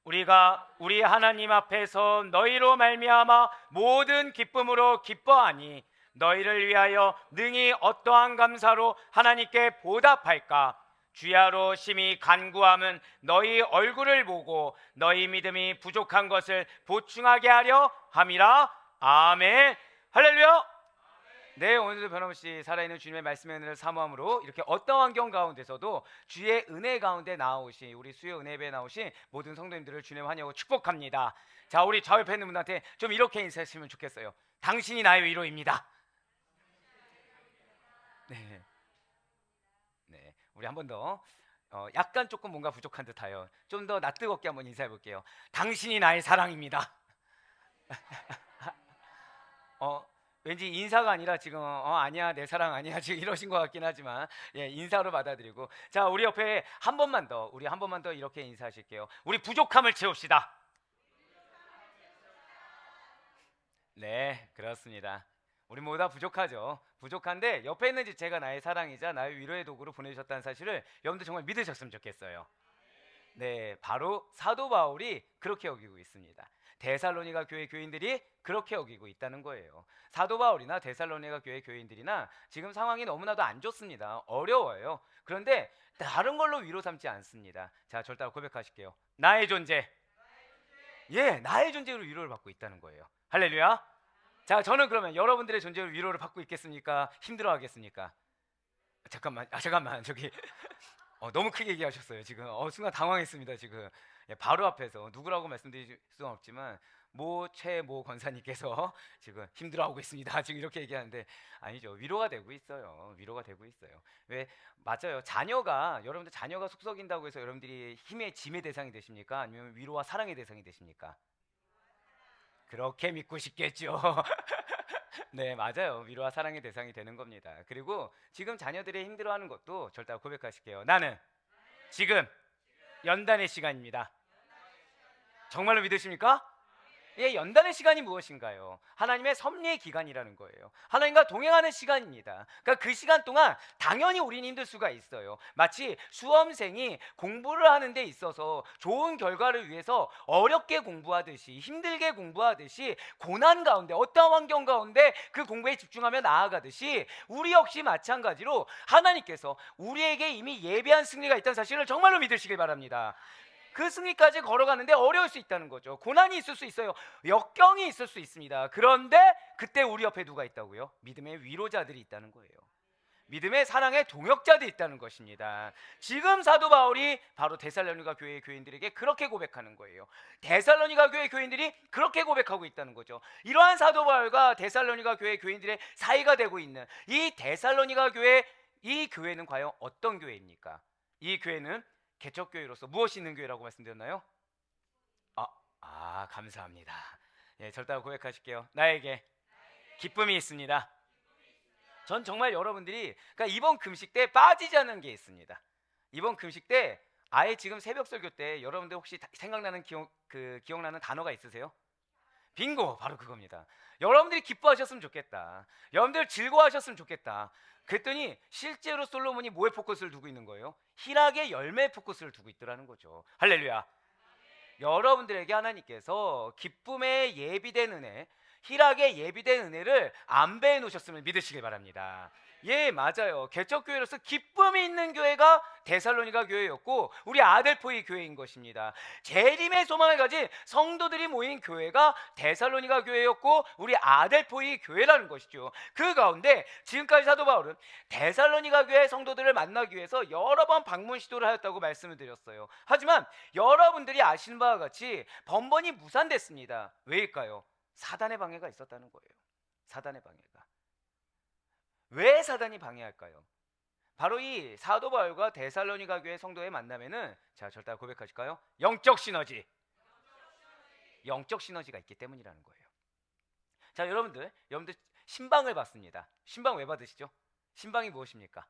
우리가 우리 하나님 앞에서 너희로 말미암아 모든 기쁨으로 기뻐하니 너희를 위하여 능히 어떠한 감사로 하나님께 보답할까? 주야로 심히 간구함은 너희 얼굴을 보고 너희 믿음이 부족한 것을 보충하게 하려 함이라. 아멘. 할렐루야. 네, 오늘도 변함없이 살아있는 주님의 말씀의 은혜를 사모함으로 이렇게 어떤 환경 가운데서도 주의 은혜 가운데 나오신 우리 수요 은혜 예배에 나오신 모든 성도님들을 주님 환영하고 축복합니다. 자, 우리 좌우에 있는 분한테 좀 이렇게 인사했으면 좋겠어요. 당신이 나의 위로입니다. 네, 네, 우리 한 번 더. 약간 조금 뭔가 부족한 듯하여 좀 더 낯뜨겁게 한번 인사해 볼게요. 당신이 나의 사랑입니다. 어, 왠지 인사가 아니라 지금 아니야 내 사랑 아니야 지금 이러신 것 같긴 하지만 예, 인사로 받아들이고, 자, 우리 옆에 한 번만 더, 우리 한 번만 더 이렇게 인사하실게요. 우리 부족함을 채웁시다. 네, 그렇습니다. 우리 모두 다 부족하죠. 부족한데 옆에 있는 제가 나의 사랑이자 나의 위로의 도구로 보내주셨다는 사실을 여러분들 정말 믿으셨으면 좋겠어요. 네, 바로 사도 바울이 그렇게 여기고 있습니다. 데살로니가 교회 교인들이 그렇게 여기고 있다는 거예요. 사도 바울이나 데살로니가 교회 교인들이나 지금 상황이 너무나도 안 좋습니다. 어려워요. 그런데 다른 걸로 위로 삼지 않습니다. 자, 저를 따라 고백하실게요. 나의 존재, 예, 나의 존재로 위로를 받고 있다는 거예요. 할렐루야. 자, 저는 그러면 여러분들의 존재로 위로를 받고 있겠습니까? 힘들어하겠습니까? 잠깐만, 저기 너무 크게 얘기하셨어요. 지금 순간 당황했습니다. 지금 예, 바로 앞에서 누구라고 말씀드릴 수는 없지만 최모 권사님께서 지금 힘들어하고 있습니다. 지금 이렇게 얘기하는데 아니죠. 위로가 되고 있어요. 위로가 되고 있어요. 왜? 맞아요. 여러분들 자녀가 속썩인다고 해서 여러분들이 힘의 짐의 대상이 되십니까? 아니면 위로와 사랑의 대상이 되십니까? 그렇게 믿고 싶겠죠. 네, 맞아요. 위로와 사랑의 대상이 되는 겁니다. 그리고 지금 자녀들이 힘들어하는 것도 절대 고백하실게요. 나는 지금 연단의 시간입니다. 정말로 믿으십니까? 예, 연단의 시간이 무엇인가요? 하나님의 섭리의 기간이라는 거예요. 하나님과 동행하는 시간입니다. 그러니까 그 시간 동안 당연히 우리는 힘들 수가 있어요. 마치 수험생이 공부를 하는 데 있어서 좋은 결과를 위해서 어렵게 공부하듯이, 힘들게 공부하듯이, 고난 가운데, 어떠한 환경 가운데 그 공부에 집중하며 나아가듯이 우리 역시 마찬가지로 하나님께서 우리에게 이미 예비한 승리가 있다는 사실을 정말로 믿으시길 바랍니다. 그 승리까지 걸어가는데 어려울 수 있다는 거죠. 고난이 있을 수 있어요. 역경이 있을 수 있습니다. 그런데 그때 우리 옆에 누가 있다고요? 믿음의 위로자들이 있다는 거예요. 믿음의 사랑의 동역자들이 있다는 것입니다. 지금 사도 바울이 바로 데살로니가 교회 교인들에게 그렇게 고백하는 거예요. 데살로니가 교회 교인들이 그렇게 고백하고 있다는 거죠. 이러한 사도 바울과 데살로니가 교회 교인들의 사이가 되고 있는 이 데살로니가 교회, 이 교회는 과연 어떤 교회입니까? 이 교회는 개척교회로서 무엇이 있는 교회라고 말씀드렸나요? 감사합니다. 예, 절대 고백하실게요. 나에게 기쁨이 있습니다. 전 정말 여러분들이, 그러니까 이번 금식 때 빠지지 않는 게 있습니다. 이번 금식 때 아예 지금 새벽 설교 때 여러분들 혹시 생각나는 기억나는 단어가 있으세요? 빙고, 바로 그겁니다. 여러분들이 기뻐하셨으면 좋겠다. 여러분들 즐거워하셨으면 좋겠다. 그랬더니 실제로 솔로몬이 뭐에 포커스를 두고 있는 거예요? 희락의 열매에 포커스를 두고 있더라는 거죠. 할렐루야. 여러분들에게 하나님께서 기쁨에 예비된 은혜, 희락에 예비된 은혜를 안배해 놓으셨음을 믿으시길 바랍니다. 예, 맞아요. 개척교회로서 기쁨이 있는 교회가 데살로니가 교회였고 우리 아델포이 교회인 것입니다. 재림의 소망을 가진 성도들이 모인 교회가 데살로니가 교회였고 우리 아델포이 교회라는 것이죠. 그 가운데 지금까지 사도 바울은 데살로니가 교회 성도들을 만나기 위해서 여러 번 방문 시도를 하였다고 말씀을 드렸어요. 하지만 여러분들이 아시는 바와 같이 번번이 무산됐습니다. 왜일까요? 사단의 방해가 있었다는 거예요. 사단의 방해가. 왜 사단이 방해할까요? 바로 이 사도 바울과 데살로니가 교회 성도의 만남에는, 자, 절대 고백하실까요? 영적 시너지가 있기 때문이라는 거예요. 자, 여러분들 신방을 받습니다. 신방 왜 받으시죠? 신방이 무엇입니까?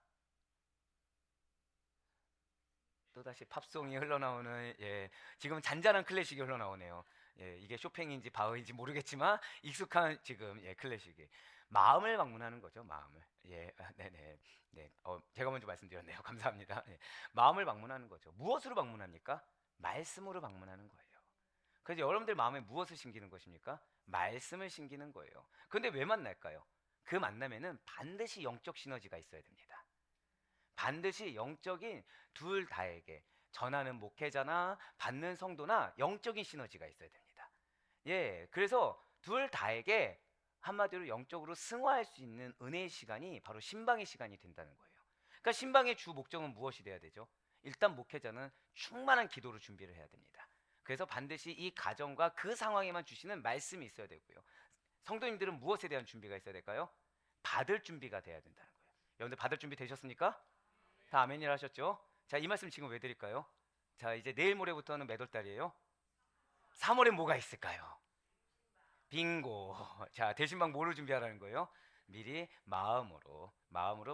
또다시 팝송이 흘러나오는, 예, 지금 잔잔한 클래식이 흘러나오네요. 예, 이게 쇼팽인지 바흐인지 모르겠지만 익숙한 지금, 예, 클래식이. 마음을 방문하는 거죠. 마음을. 예, 네네. 네, 제가 먼저 말씀드렸네요. 감사합니다. 예, 마음을 방문하는 거죠. 무엇으로 방문합니까? 말씀으로 방문하는 거예요. 그래서 여러분들 마음에 무엇을 심기는 것입니까? 말씀을 심기는 거예요. 그런데 왜 만날까요? 그 만남에는 반드시 영적 시너지가 있어야 됩니다. 반드시 영적인 둘 다에게, 전하는 목회자나 받는 성도나 영적인 시너지가 있어야 됩니다. 예, 그래서 둘 다에게 한마디로 영적으로 승화할 수 있는 은혜의 시간이 바로 신방의 시간이 된다는 거예요. 그러니까 신방의 주 목적은 무엇이 돼야 되죠? 일단 목회자는 충만한 기도로 준비를 해야 됩니다. 그래서 반드시 이 가정과 그 상황에만 주시는 말씀이 있어야 되고요. 성도님들은 무엇에 대한 준비가 있어야 될까요? 받을 준비가 돼야 된다는 거예요. 여러분들 받을 준비 되셨습니까? 다 아멘이라 하셨죠? 자, 이 말씀 지금 왜 드릴까요? 자, 이제 내일 모레부터는 몇 월 달이에요? 3월에 뭐가 있을까요? 빙고. 자, 대신방 뭐를 준비하라는 거예요? 미리 마음으로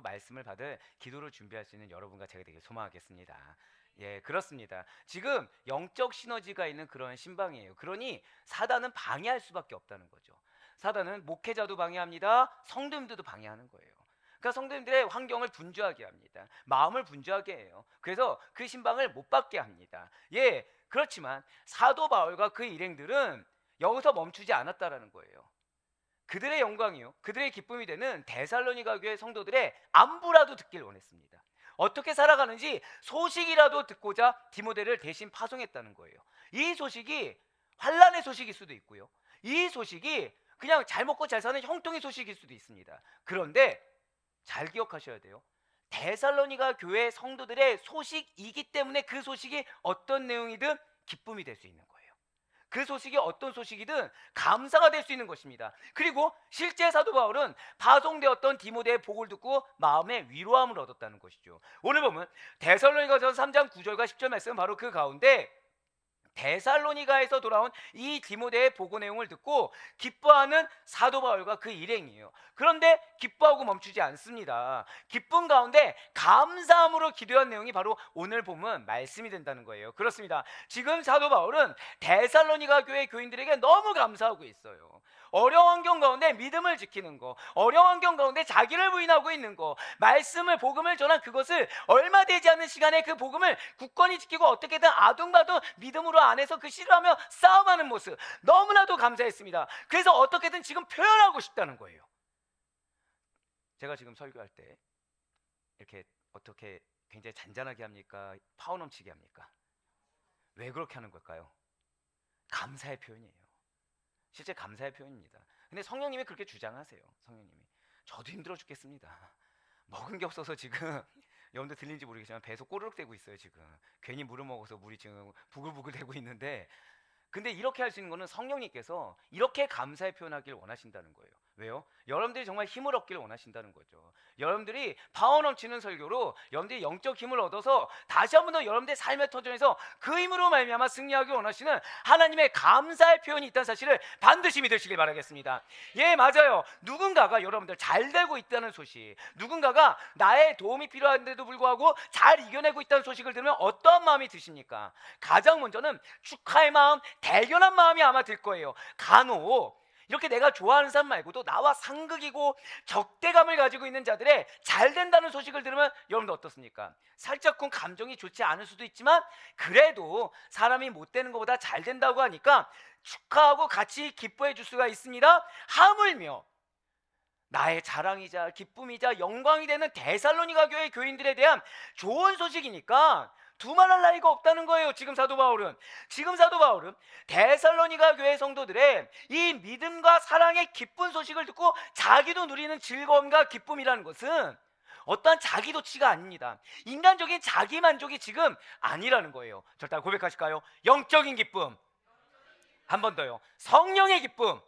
말씀을 받을 기도를 준비할 수 있는 여러분과 제가 되게 소망하겠습니다. 예, 그렇습니다. 지금 영적 시너지가 있는 그런 신방이에요. 그러니 사단은 방해할 수밖에 없다는 거죠. 사단은 목회자도 방해합니다. 성도님들도 방해하는 거예요. 그러니까 성도님들의 환경을 분주하게 합니다. 마음을 분주하게 해요. 그래서 그 신방을 못 받게 합니다. 예, 그렇지만 사도 바울과 그 일행들은 여기서 멈추지 않았다라는 거예요. 그들의 영광이요, 그들의 기쁨이 되는 데살로니가 교회 성도들의 안부라도 듣길 원했습니다. 어떻게 살아가는지 소식이라도 듣고자 디모데를 대신 파송했다는 거예요. 이 소식이 환난의 소식일 수도 있고요, 이 소식이 그냥 잘 먹고 잘 사는 형통의 소식일 수도 있습니다. 그런데 잘 기억하셔야 돼요. 데살로니가 교회 성도들의 소식이기 때문에 그 소식이 어떤 내용이든 기쁨이 될 수 있는 거예요. 그 소식이 어떤 소식이든 감사가 될 수 있는 것입니다. 그리고 실제 사도 바울은 파송되었던 디모데의 복을 듣고 마음의 위로함을 얻었다는 것이죠. 오늘 보면 데살로니가전 3장 9절과 10절 말씀은 바로 그 가운데 데살로니가에서 돌아온 이 디모데의 보고 내용을 듣고 기뻐하는 사도 바울과 그 일행이에요. 그런데 기뻐하고 멈추지 않습니다. 기쁨 가운데 감사함으로 기도한 내용이 바로 오늘 보면 말씀이 된다는 거예요. 그렇습니다. 지금 사도 바울은 데살로니가 교회 교인들에게 너무 감사하고 있어요. 어려운 환경 가운데 믿음을 지키는 거, 어려운 환경 가운데 자기를 부인하고 있는 거, 말씀을 복음을 전한 그것을 얼마 되지 않는 시간에 그 복음을 굳건히 지키고 어떻게든 아둥바둥 믿음으로 안에서 그 씨름하며 싸움하는 모습, 너무나도 감사했습니다. 그래서 어떻게든 지금 표현하고 싶다는 거예요. 제가 지금 설교할 때 이렇게 어떻게 굉장히 잔잔하게 합니까? 파워 넘치게 합니까? 왜 그렇게 하는 걸까요? 감사의 표현이에요. 실제 감사의 표현입니다. 근데 성령님이 그렇게 주장하세요. 성령님이 저도 힘들어 죽겠습니다. 먹은 게 없어서 지금 여러분들 들리는지 모르겠지만 배속 꼬르륵 대고 있어요. 지금 괜히 물을 먹어서 물이 지금 부글부글 대고 있는데, 근데 이렇게 할 수 있는 거는 성령님께서 이렇게 감사의 표현하기를 원하신다는 거예요. 왜요? 여러분들이 정말 힘을 얻기를 원하신다는 거죠. 여러분들이 파워 넘치는 설교로 여러분들이 영적 힘을 얻어서 다시 한 번 더 여러분들의 삶의 터전에서 그 힘으로 말미암아 승리하기 원하시는 하나님의 감사의 표현이 있다는 사실을 반드시 믿으시길 바라겠습니다. 예, 맞아요. 누군가가 여러분들 잘 되고 있다는 소식, 누군가가 나의 도움이 필요한데도 불구하고 잘 이겨내고 있다는 소식을 들으면 어떠한 마음이 드십니까? 가장 먼저는 축하의 마음, 대견한 마음이 아마 들 거예요. 간혹 이렇게 내가 좋아하는 사람 말고도 나와 상극이고 적대감을 가지고 있는 자들의 잘 된다는 소식을 들으면 여러분들 어떻습니까? 살짝쿵 감정이 좋지 않을 수도 있지만 그래도 사람이 못 되는 것보다 잘 된다고 하니까 축하하고 같이 기뻐해 줄 수가 있습니다. 하물며 나의 자랑이자 기쁨이자 영광이 되는 데살로니가 교회 교인들에 대한 좋은 소식이니까 두말할 나위가 없다는 거예요. 지금 사도 바울은 데살로니가 교회 성도들의 이 믿음과 사랑의 기쁜 소식을 듣고 자기도 누리는 즐거움과 기쁨이라는 것은 어떠한 자기도취가 아닙니다. 인간적인 자기만족이 지금 아니라는 거예요. 저 따라 고백하실까요? 영적인 기쁨. 한 번 더요. 성령의 기쁨.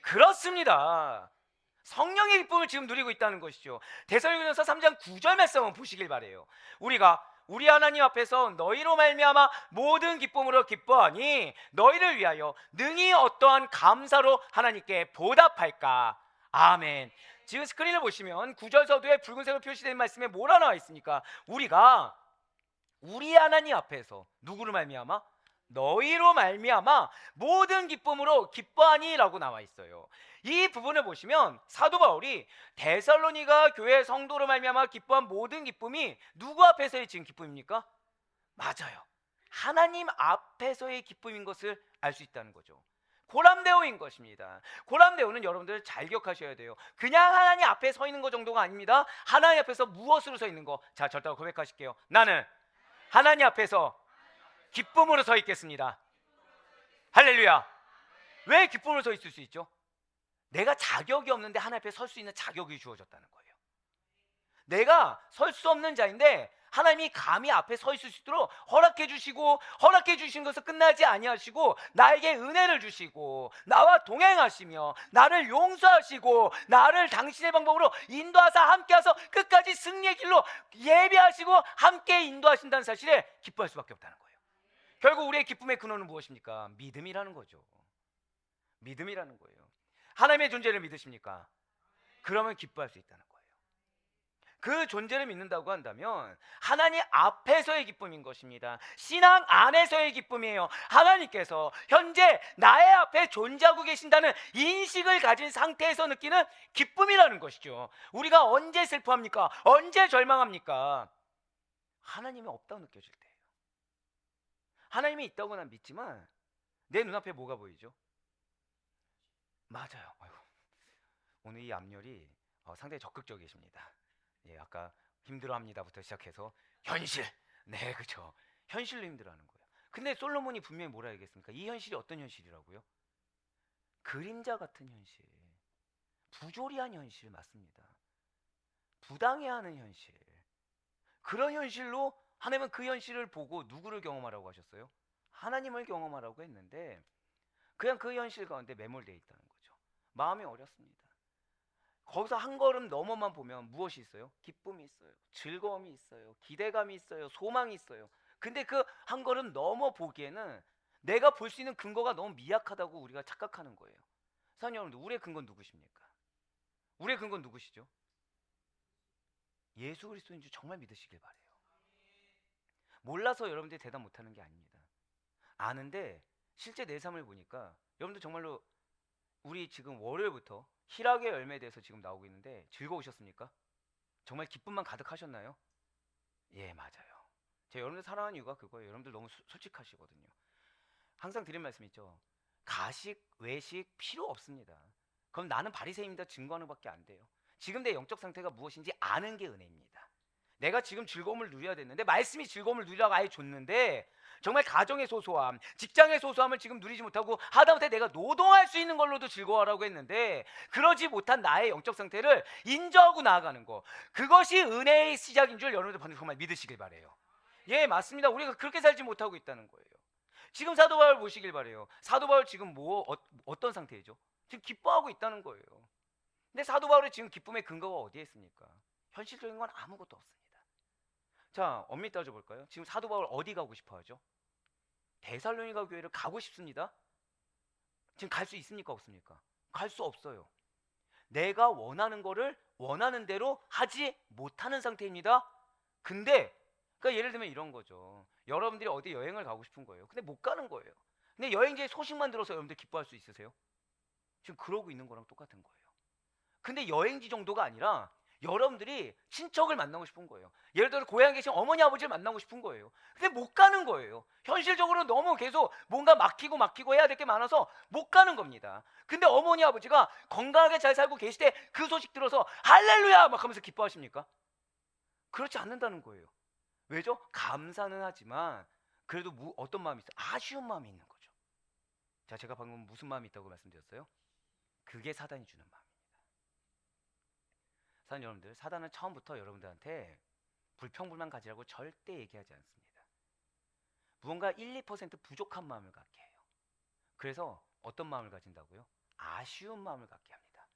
그렇습니다. 성령의 기쁨을 지금 누리고 있다는 것이죠. 데살로니가서 3장 9절 말씀 한번 보시길 바래요. 우리가 우리 하나님 앞에서 너희로 말미암아 모든 기쁨으로 기뻐하니 너희를 위하여 능히 어떠한 감사로 하나님께 보답할까. 아멘. 지금 스크린을 보시면 9절 서두에 붉은색으로 표시된 말씀에 뭐라 나와 있습니까? 우리가 우리 하나님 앞에서 누구로 말미암아? 너희로 말미암아 모든 기쁨으로 기뻐하니라고 나와 있어요. 이 부분을 보시면 사도 바울이 데살로니가 교회 성도로 말미암아 기뻐한 모든 기쁨이 누구 앞에서의 지금 기쁨입니까? 맞아요. 하나님 앞에서의 기쁨인 것을 알 수 있다는 거죠. 고람대오인 것입니다. 고람대오는 여러분들 잘 기억하셔야 돼요. 그냥 하나님 앞에 서 있는 것 정도가 아닙니다. 하나님 앞에서 무엇으로 서 있는 거? 자, 절대 고백하실게요. 나는 하나님 앞에서 기쁨으로 서 있겠습니다. 할렐루야. 왜 기쁨으로 서 있을 수 있죠? 내가 자격이 없는데 하나님 앞에 설 수 있는 자격이 주어졌다는 거예요. 내가 설 수 없는 자인데 하나님이 감히 앞에 서 있을 수 있도록 허락해 주시고, 허락해 주신 것을 끝나지 아니하시고 나에게 은혜를 주시고 나와 동행하시며 나를 용서하시고 나를 당신의 방법으로 인도하사 함께하서 끝까지 승리의 길로 예배하시고 함께 인도하신다는 사실에 기뻐할 수밖에 없다는 거예요. 결국 우리의 기쁨의 근원은 무엇입니까? 믿음이라는 거죠. 믿음이라는 거예요. 하나님의 존재를 믿으십니까? 그러면 기뻐할 수 있다는 거예요. 그 존재를 믿는다고 한다면 하나님 앞에서의 기쁨인 것입니다. 신앙 안에서의 기쁨이에요. 하나님께서 현재 나의 앞에 존재하고 계신다는 인식을 가진 상태에서 느끼는 기쁨이라는 것이죠. 우리가 언제 슬퍼합니까? 언제 절망합니까? 하나님이 없다고 느껴질 때예요. 하나님이 있다고 난 믿지만 내 눈앞에 뭐가 보이죠? 맞아요. 아이고, 오늘 이 앞열이 상당히 적극적이십니다. 예, 아까 힘들어합니다부터 시작해서 현실, 네, 그렇죠. 현실로 힘들어하는 거예요. 근데 솔로몬이 분명히 뭐라 얘기했습니까? 이 현실이 어떤 현실이라고요? 그림자 같은 현실, 부조리한 현실 맞습니다. 부당해하는 현실, 그런 현실로 하나님은 그 현실을 보고 누구를 경험하라고 하셨어요? 하나님을 경험하라고 했는데 그냥 그 현실 가운데 매몰되어 있다는 거죠. 마음이 어렵습니다. 거기서 한 걸음 넘어만 보면 무엇이 있어요? 기쁨이 있어요. 즐거움이 있어요. 기대감이 있어요. 소망이 있어요. 근데 그 한 걸음 넘어 보기에는 내가 볼 수 있는 근거가 너무 미약하다고 우리가 착각하는 거예요. 사랑하는 여러분들, 우리의 근거는 누구십니까? 우리의 근거는 누구시죠? 예수 그리스도인 줄 정말 믿으시길 바래요. 몰라서 여러분들이 대답 못하는 게 아닙니다. 아는데 실제 내 삶을 보니까 여러분들 정말로 우리 지금 월요일부터 희락의 열매에 대해서 지금 나오고 있는데 즐거우셨습니까? 정말 기쁨만 가득하셨나요? 예, 맞아요. 제가 여러분들 사랑하는 이유가 그거예요. 여러분들 너무 솔직하시거든요. 항상 드린 말씀 있죠. 가식, 외식 필요 없습니다. 그럼 나는 바리새인이다 증거하는 밖에 안 돼요. 지금 내 영적 상태가 무엇인지 아는 게 은혜입니다. 내가 지금 즐거움을 누려야 됐는데 말씀이 즐거움을 누리라고 아예 줬는데 정말 가정의 소소함, 직장의 소소함을 지금 누리지 못하고 하다못해 내가 노동할 수 있는 걸로도 즐거워하라고 했는데 그러지 못한 나의 영적 상태를 인정하고 나아가는 거, 그것이 은혜의 시작인 줄 여러분들 반드시 정말 믿으시길 바래요. 예, 맞습니다. 우리가 그렇게 살지 못하고 있다는 거예요. 지금 사도 바울 보시길 바래요. 사도 바울 지금 어떤 상태이죠? 지금 기뻐하고 있다는 거예요. 근데 사도 바울의 지금 기쁨의 근거가 어디에 있습니까? 현실적인 건 아무것도 없습니다. 자, 엄밀히 따져볼까요? 지금 사도 바울 어디 가고 싶어 하죠? 데살로니가 교회를 가고 싶습니다. 지금 갈 수 있습니까? 없습니까? 갈 수 없어요. 내가 원하는 거를 원하는 대로 하지 못하는 상태입니다. 근데 그러니까 예를 들면 이런 거죠. 여러분들이 어디 여행을 가고 싶은 거예요. 근데 못 가는 거예요. 근데 여행지의 소식만 들어서 여러분들 기뻐할 수 있으세요? 지금 그러고 있는 거랑 똑같은 거예요. 근데 여행지 정도가 아니라 여러분들이 친척을 만나고 싶은 거예요. 예를 들어 고향에 계신 어머니 아버지를 만나고 싶은 거예요. 근데 못 가는 거예요. 현실적으로 너무 계속 뭔가 막히고 해야 될 게 많아서 못 가는 겁니다. 근데 어머니 아버지가 건강하게 잘 살고 계실 때 그 소식 들어서 할렐루야 막 하면서 기뻐하십니까? 그렇지 않는다는 거예요. 왜죠? 감사는 하지만 그래도 어떤 마음이 있어요? 아쉬운 마음이 있는 거죠. 자, 제가 방금 무슨 마음이 있다고 말씀드렸어요? 그게 사단이 주는 마음입니다. 사단 여러분들, 사단은 처음부터 여러분들한테 불평불만 가지라고 절대 얘기하지 않습니다. 무언가 1, 2% 부족한 마음을 갖게 해요. 그래서 어떤 마음을 가진다고요? 아쉬운 마음을 갖게 합니다.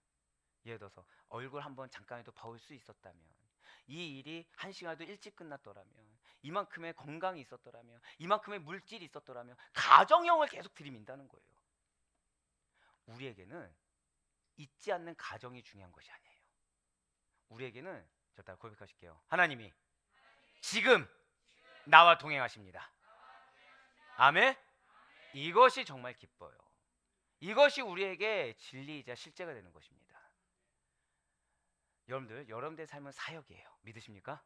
예를 들어서 얼굴 한번 잠깐이라도 봐올 수 있었다면, 이 일이 한 시간도 일찍 끝났더라면, 이만큼의 건강이 있었더라면, 이만큼의 물질이 있었더라면, 가정형을 계속 들이민다는 거예요. 우리에게는 잊지 않는 가정이 중요한 것이 아니에요. 우리에게는, 저 따라 고백하실게요. 하나님이 지금 나와 동행하십니다. 아멘? 이것이 정말 기뻐요. 이것이 우리에게 진리이자 실제가 되는 것입니다. 여러분들의 삶은 사역이에요. 믿으십니까?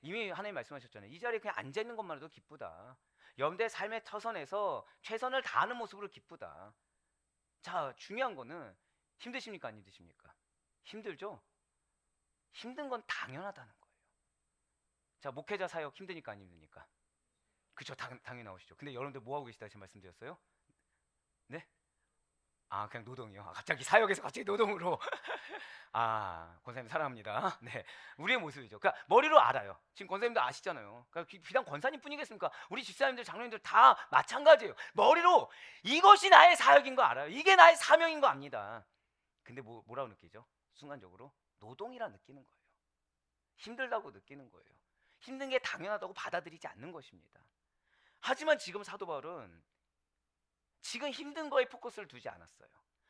이미 하나님 말씀하셨잖아요. 이 자리에 그냥 앉아있는 것만으로도 기쁘다. 여러분들의 삶의 터선에서 최선을 다하는 모습으로 기쁘다. 자, 중요한 거는 힘드십니까? 안 힘드십니까? 힘들죠? 힘든 건 당연하다는 거예요. 자, 목회자 사역 힘드니까 안 힘드니까? 그쵸, 당연히 나오시죠. 근데 여러분들 뭐 하고 계시다 지금 말씀드렸어요? 네? 아, 그냥 노동이요. 갑자기 사역에서 갑자기 노동으로. 아, 권사님 사랑합니다. 네, 우리의 모습이죠. 그러니까 머리로 알아요. 지금 권사님도 아시잖아요. 그러니까 비단 권사님 뿐이겠습니까? 우리 집사님들, 장로님들 다 마찬가지예요. 머리로 이것이 나의 사역인 거 알아요. 이게 나의 사명인 거 압니다. 근데 뭐라고 느끼죠? 순간적으로 노동이라 느끼는 거예요. 힘들다고 느끼는 거예요. 힘든 게 당연하다고 받아들이지 않는 것입니다. 하지만 지금 사도 바울은 지금 힘든 거에 포커스를 두지 않았어요.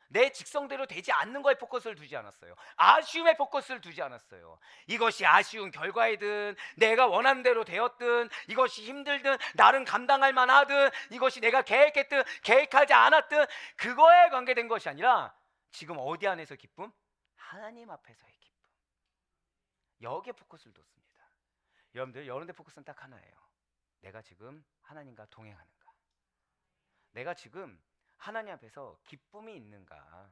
내 직성대로 되지 않는 거에 포커스를 두지 않았어요. 아쉬움에 포커스를 두지 않았어요. 이것이 아쉬운 결과이든 내가 원하는 대로 되었든 이것이 힘들든 나는 감당할 만하든 이것이 내가 계획했든 계획하지 않았든 그거에 관계된 것이 아니라 지금 어디 안에서 기쁨? 하나님 앞에서의 기쁨. 여기에 포커스를 뒀습니다. 여러분들 포커스는 딱 하나예요. 내가 지금 하나님과 동행하는가? 내가 지금 하나님 앞에서 기쁨이 있는가?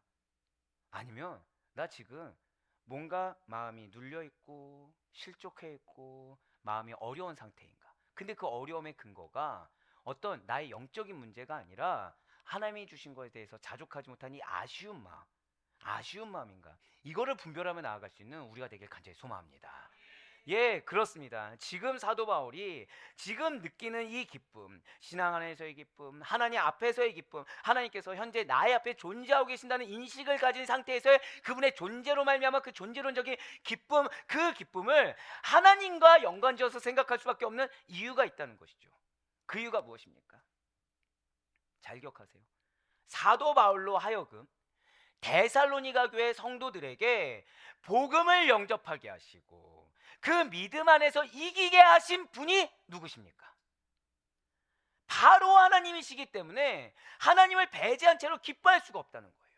아니면 나 지금 뭔가 마음이 눌려있고 실족해있고 마음이 어려운 상태인가? 근데 그 어려움의 근거가 어떤 나의 영적인 문제가 아니라 하나님이 주신 것에 대해서 자족하지 못한 이 아쉬운 마음인가? 이거를 분별하며 나아갈 수 있는 우리가 되길 간절히 소망합니다. 예, 그렇습니다. 지금 사도 바울이 지금 느끼는 이 기쁨, 신앙 안에서의 기쁨, 하나님 앞에서의 기쁨, 하나님께서 현재 나의 앞에 존재하고 계신다는 인식을 가진 상태에서의 그분의 존재로 말미암아 그 존재론적인 기쁨, 그 기쁨을 하나님과 연관지어서 생각할 수밖에 없는 이유가 있다는 것이죠. 그 이유가 무엇입니까? 잘 기억하세요. 사도 바울로 하여금 데살로니가 교회 성도들에게 복음을 영접하게 하시고 그 믿음 안에서 이기게 하신 분이 누구십니까? 바로 하나님이시기 때문에 하나님을 배제한 채로 기뻐할 수가 없다는 거예요.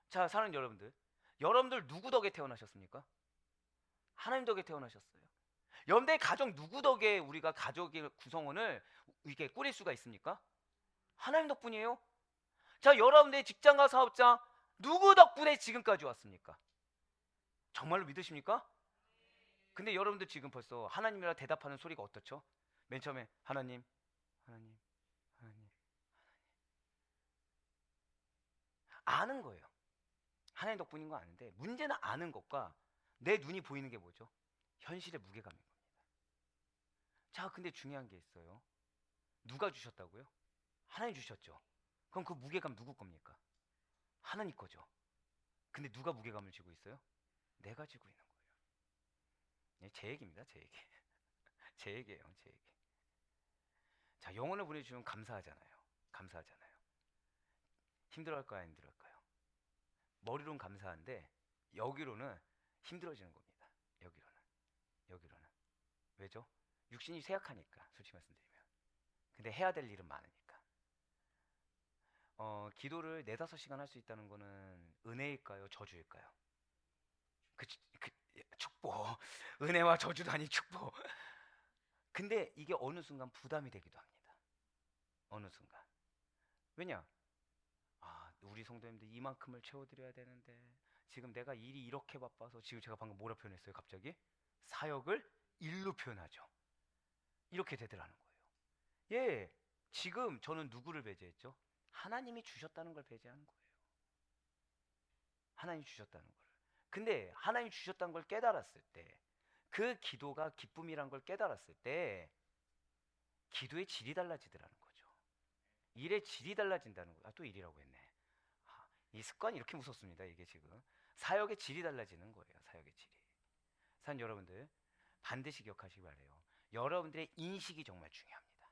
자, 사랑하는 여러분들 누구 덕에 태어나셨습니까? 하나님 덕에 태어나셨어요. 여러분들의 가정 누구 덕에 우리가 가족의 구성원을 이렇게 꾸릴 수가 있습니까? 하나님 덕분이에요. 자, 여러분들의 직장과 사업자 누구 덕분에 지금까지 왔습니까? 정말로 믿으십니까? 근데 여러분들 지금 벌써 하나님이라 대답하는 소리가 어떻죠? 맨 처음에 하나님. 아는 거예요. 하나님 덕분인 거 아는데 문제는 아는 것과 내 눈이 보이는 게 뭐죠? 현실의 무게감인 겁니다. 자, 근데 중요한 게 있어요. 누가 주셨다고요? 하나님 주셨죠. 그럼 그 무게감 누구 겁니까? 하나님 거죠. 근데 누가 무게감을 지고 있어요? 내가 지고 있는 거예요. 제 얘기입니다. 제 얘기. 제 얘기예요. 제 얘기. 자, 영혼을 보내주시면 감사하잖아요. 힘들어할까요? 안 힘들어할까요? 머리로는 감사한데 여기로는 힘들어지는 겁니다. 여기로는. 왜죠? 육신이 쇠약하니까, 솔직히 말씀드리면. 근데 해야 될 일은 많으니까. 기도를 4-5시간 할 수 있다는 거는 은혜일까요? 저주일까요? 축복. 은혜와 저주도 아닌 축복. 근데 이게 어느 순간 부담이 되기도 합니다. 어느 순간. 왜냐? 우리 성도님들 이만큼을 채워드려야 되는데 지금 내가 일이 이렇게 바빠서, 지금 제가 방금 뭐라 표현했어요? 갑자기 사역을 일로 표현하죠. 이렇게 되더라는 거예요. 예, 지금 저는 누구를 배제했죠? 하나님이 주셨다는 걸 배제하는 거예요. 하나님이 주셨다는 걸. 근데 하나님이 주셨다는 걸 깨달았을 때, 그 기도가 기쁨이란 걸 깨달았을 때 기도의 질이 달라지더라는 거죠. 일의 질이 달라진다는 거예요. 또 일이라고 했네. 이 습관이 이렇게 무섭습니다. 이게 지금 사역의 질이 달라지는 거예요. 사역의 질이. 산 여러분들 반드시 기억하시기 바래요. 여러분들의 인식이 정말 중요합니다.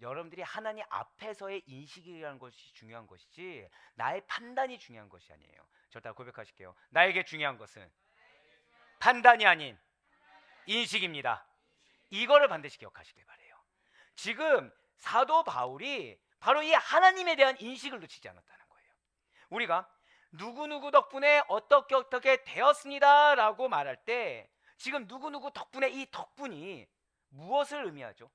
여러분들이 하나님 앞에서의 인식이라는 것이 중요한 것이지 나의 판단이 중요한 것이 아니에요. 저 다 고백하실게요. 나에게 중요한 것은 판단이 아닌 인식입니다. 이거를 반드시 기억하시길 바래요. 지금 사도 바울이 바로 이 하나님에 대한 인식을 놓치지 않았다는 거예요. 우리가 누구누구 덕분에 어떻게 되었습니다 라고 말할 때 지금 누구누구 덕분에, 이 덕분이 무엇을 의미하죠?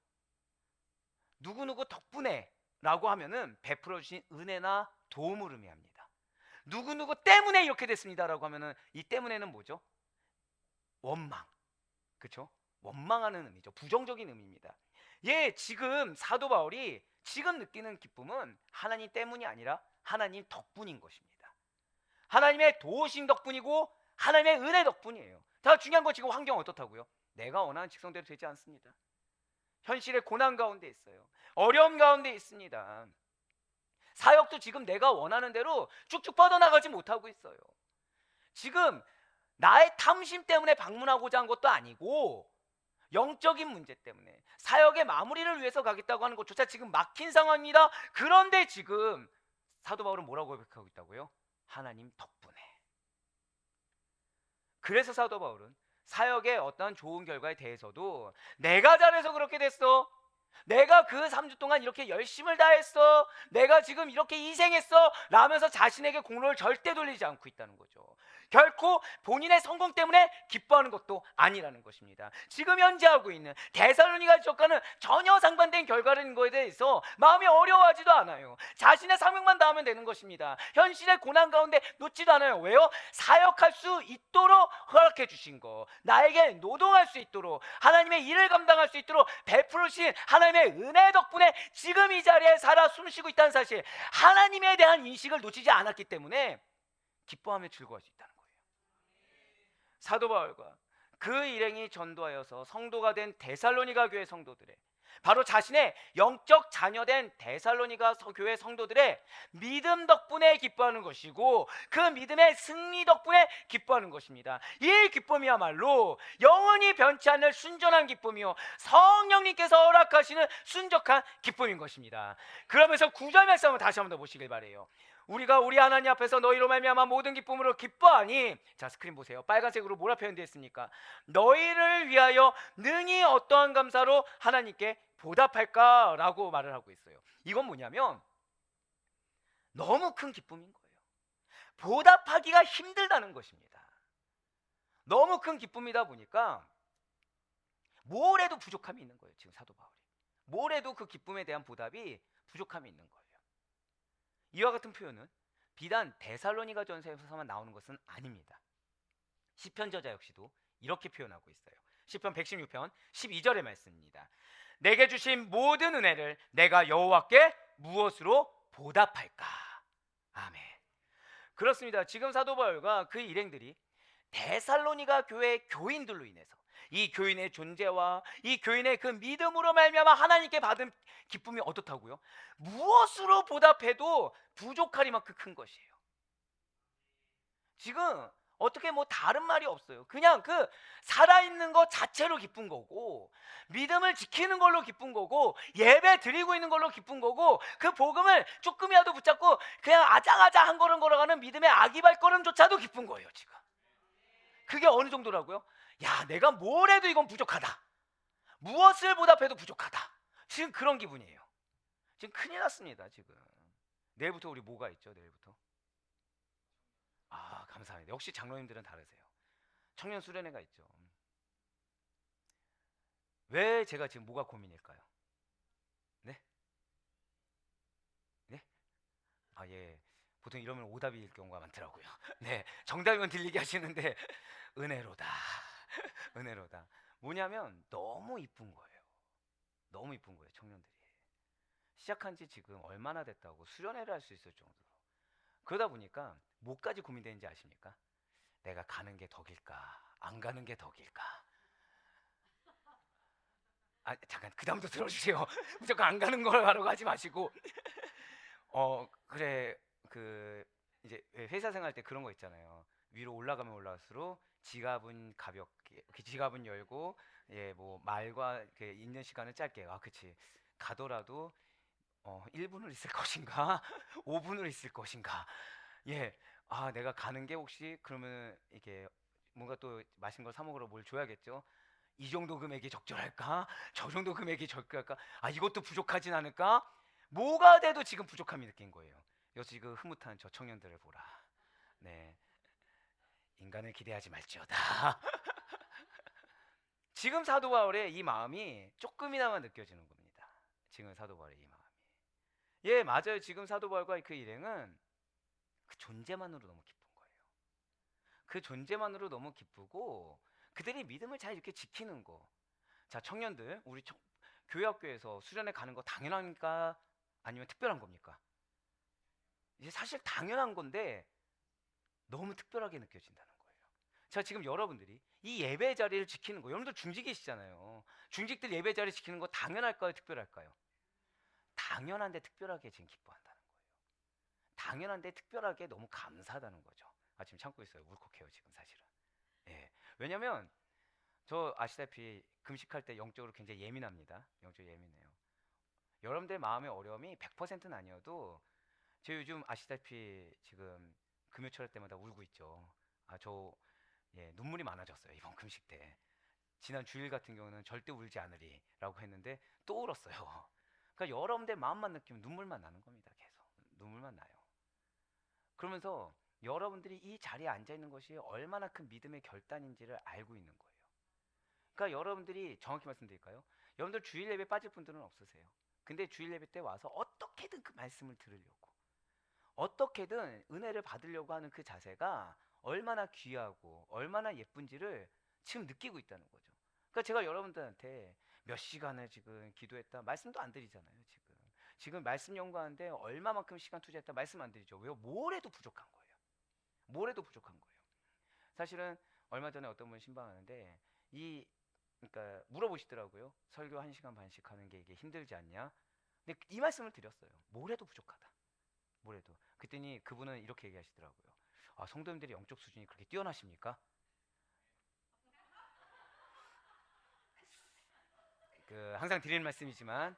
누구누구 덕분에 라고 하면은 베풀어 주신 은혜나 도움을 의미합니다. 누구누구 때문에 이렇게 됐습니다 라고 하면은 이 때문에는 뭐죠? 원망, 그렇죠? 원망하는 의미죠. 부정적인 의미입니다. 예, 지금 사도 바울이 지금 느끼는 기쁨은 하나님 때문이 아니라 하나님 덕분인 것입니다. 하나님의 도우심 덕분이고 하나님의 은혜 덕분이에요. 다 중요한 건 지금 환경 어떻다고요? 내가 원하는 직성대로 되지 않습니다. 현실의 고난 가운데 있어요. 어려움 가운데 있습니다. 사역도 지금 내가 원하는 대로 쭉쭉 뻗어나가지 못하고 있어요. 지금 나의 탐심 때문에 방문하고자 한 것도 아니고 영적인 문제 때문에 사역의 마무리를 위해서 가겠다고 하는 것조차 지금 막힌 상황입니다. 그런데 지금 사도 바울은 뭐라고 고백하고 있다고요? 하나님 덕분에. 그래서 사도 바울은 사역의 어떤 좋은 결과에 대해서도 내가 잘해서 그렇게 됐어, 내가 그 3주 동안 이렇게 열심을 다했어, 내가 지금 이렇게 희생했어 라면서 자신에게 공로를 절대 돌리지 않고 있다는 거죠. 결코 본인의 성공 때문에 기뻐하는 것도 아니라는 것입니다. 지금 현재 하고 있는 데살로니가 지역과는 전혀 상반된 결과라는 것에 대해서 마음이 어려워하지도 않아요. 자신의 사명만 다하면 되는 것입니다. 현실의 고난 가운데 놓지도 않아요. 왜요? 사역할 수 있도록 허락해 주신 거, 나에게 노동할 수 있도록, 하나님의 일을 감당할 수 있도록 베풀으신 하나님의 은혜 덕분에 지금 이 자리에 살아 숨쉬고 있다는 사실, 하나님에 대한 인식을 놓치지 않았기 때문에 기뻐하며 즐거워할 수 있다는 거예요. 사도 바울과 그 일행이 전도하여서 성도가 된 데살로니가 교회 성도들의, 바로 자신의 영적 자녀된 데살로니가 교회 성도들의 믿음 덕분에 기뻐하는 것이고 그 믿음의 승리 덕분에 기뻐하는 것입니다. 이 기쁨이야말로 영원히 변치 않을 순전한 기쁨이요 성령님께서 허락하시는 순적한 기쁨인 것입니다. 그러면서 9절 말씀을 다시 한번 더 보시길 바래요. 우리가 우리 하나님 앞에서 너희로 말미암아 모든 기쁨으로 기뻐하니, 자 스크린 보세요. 빨간색으로 뭐라 표현되어 있습니까? 너희를 위하여 능히 어떠한 감사로 하나님께 보답할까라고 말을 하고 있어요. 이건 뭐냐면 너무 큰 기쁨인 거예요. 보답하기가 힘들다는 것입니다. 너무 큰 기쁨이다 보니까 뭘 해도 부족함이 있는 거예요. 지금 사도 바울이 뭘 해도 그 기쁨에 대한 보답이 부족함이 있는 거예요. 이와 같은 표현은 비단 데살로니가 전서에서만 나오는 것은 아닙니다. 시편 저자 역시도 이렇게 표현하고 있어요. 시편 116편 12절의 말씀입니다. 내게 주신 모든 은혜를 내가 여호와께 무엇으로 보답할까? 아멘. 그렇습니다. 지금 사도 바울과 그 일행들이 데살로니가 교회 교인들로 인해서 이 교인의 존재와 이 교인의 그 믿음으로 말미암아 하나님께 받은 기쁨이 어떻다고요? 무엇으로 보답해도 부족하리만큼 큰 것이에요. 지금 어떻게 뭐 다른 말이 없어요. 그냥 그 살아있는 것 자체로 기쁜 거고, 믿음을 지키는 걸로 기쁜 거고, 예배 드리고 있는 걸로 기쁜 거고, 그 복음을 조금이라도 붙잡고 그냥 아장아장 한 걸음 걸어가는 믿음의 아기 발걸음조차도 기쁜 거예요. 지금 그게 어느 정도라고요? 야, 내가 뭘 해도 이건 부족하다, 무엇을 보답해도 부족하다, 지금 그런 기분이에요. 지금 큰일 났습니다. 지금 내일부터 우리 뭐가 있죠? 내일부터 감사합니다. 역시 장로님들은 다르세요. 청년 수련회가 있죠. 왜 제가 지금 뭐가 고민일까요? 네? 네? 예. 보통 이러면 오답일 경우가 많더라고요. 네, 정답이면 들리게 하시는데 은혜로다. 은혜로다. 뭐냐면 너무 이쁜 거예요. 너무 이쁜 거예요. 청년들이 시작한 지 지금 얼마나 됐다고 수련회를 할 수 있을 정도로. 그러다 보니까 뭐까지 고민되는지 아십니까? 내가 가는 게 덕일까, 안 가는 게 덕일까? 잠깐 그 다음도 들어주세요. 무조건 안 가는 걸 하라고 하지 마시고 그래, 그 이제 회사 생활 때 그런 거 있잖아요. 위로 올라가면 올라갈수록 지갑은 가볍게, 지갑은 열고, 뭐 말과 있는 시간은 짧게. 그치, 가더라도 1분을 있을 것인가 5분을 있을 것인가. 내가 가는 게 혹시 그러면 이게 뭔가 또 맛있는 걸 사 먹으러 뭘 줘야겠죠. 이 정도 금액이 적절할까? 저 정도 금액이 적절할까? 이것도 부족하진 않을까? 뭐가 돼도 지금 부족함이 느낀 거예요. 여기서 지금 흐뭇한 저 청년들을 보라. 네, 인간을 기대하지 말지어다. 지금 사도 바울의 이 마음이 조금이나마 느껴지는 겁니다. 지금 사도 바울의 이 마음이. 예, 맞아요. 지금 사도 바울과의 그 일행은 그 존재만으로 너무 기쁜 거예요. 그 존재만으로 너무 기쁘고 그들이 믿음을 잘 이렇게 지키는 거. 자, 청년들, 우리 교회 학교에서 수련회 가는 거 당연합니까? 아니면 특별한 겁니까? 이제 사실 당연한 건데 너무 특별하게 느껴진다는 거예요. 자, 지금 여러분들이 이 예배 자리를 지키는 거, 여러분들 중직이시잖아요. 중직들 예배 자리 지키는 거 당연할까요? 특별할까요? 당연한데 특별하게 지금 기뻐한다는 거예요. 당연한데 특별하게 너무 감사하다는 거죠. 아, 지금 참고 있어요. 울컥해요 지금 사실은. 예. 왜냐면 저 아시다시피 금식할 때 영적으로 굉장히 예민합니다. 영적으로 예민해요. 여러분들 마음의 어려움이 100%는 아니어도 저 요즘 아시다시피 지금 금요철 때마다 울고 있죠. 눈물이 많아졌어요 이번 금식 때. 지난 주일 같은 경우는 절대 울지 않으리라고 했는데 또 울었어요. 그러니까 여러분들 마음만 느끼면 눈물만 나는 겁니다. 계속 눈물만 나요. 그러면서 여러분들이 이 자리에 앉아 있는 것이 얼마나 큰 믿음의 결단인지를 알고 있는 거예요. 그러니까 여러분들이 정확히 말씀드릴까요? 여러분들 주일 예배 빠질 분들은 없으세요. 근데 주일 예배 때 와서 어떻게든 그 말씀을 들으려고, 어떻게든 은혜를 받으려고 하는 그 자세가 얼마나 귀하고 얼마나 예쁜지를 지금 느끼고 있다는 거죠. 그러니까 제가 여러분들한테 몇 시간을 지금 기도했다 말씀도 안 드리잖아요. 지금 말씀 연구하는데 얼마만큼 시간 투자했다 말씀 안 드리죠. 왜요? 뭘 해도 부족한 거예요. 뭘 해도 부족한 거예요. 사실은 얼마 전에 어떤 분 신방하는데 그러니까 물어보시더라고요. 설교 1시간 반씩 하는 게 이게 힘들지 않냐? 근데 이 말씀을 드렸어요. 뭘 해도 부족하다. 뭘 해도. 그랬더니 그분은 이렇게 얘기하시더라고요. 아, 성도님들이 영적 수준이 그렇게 뛰어나십니까? 항상 드리는 말씀이지만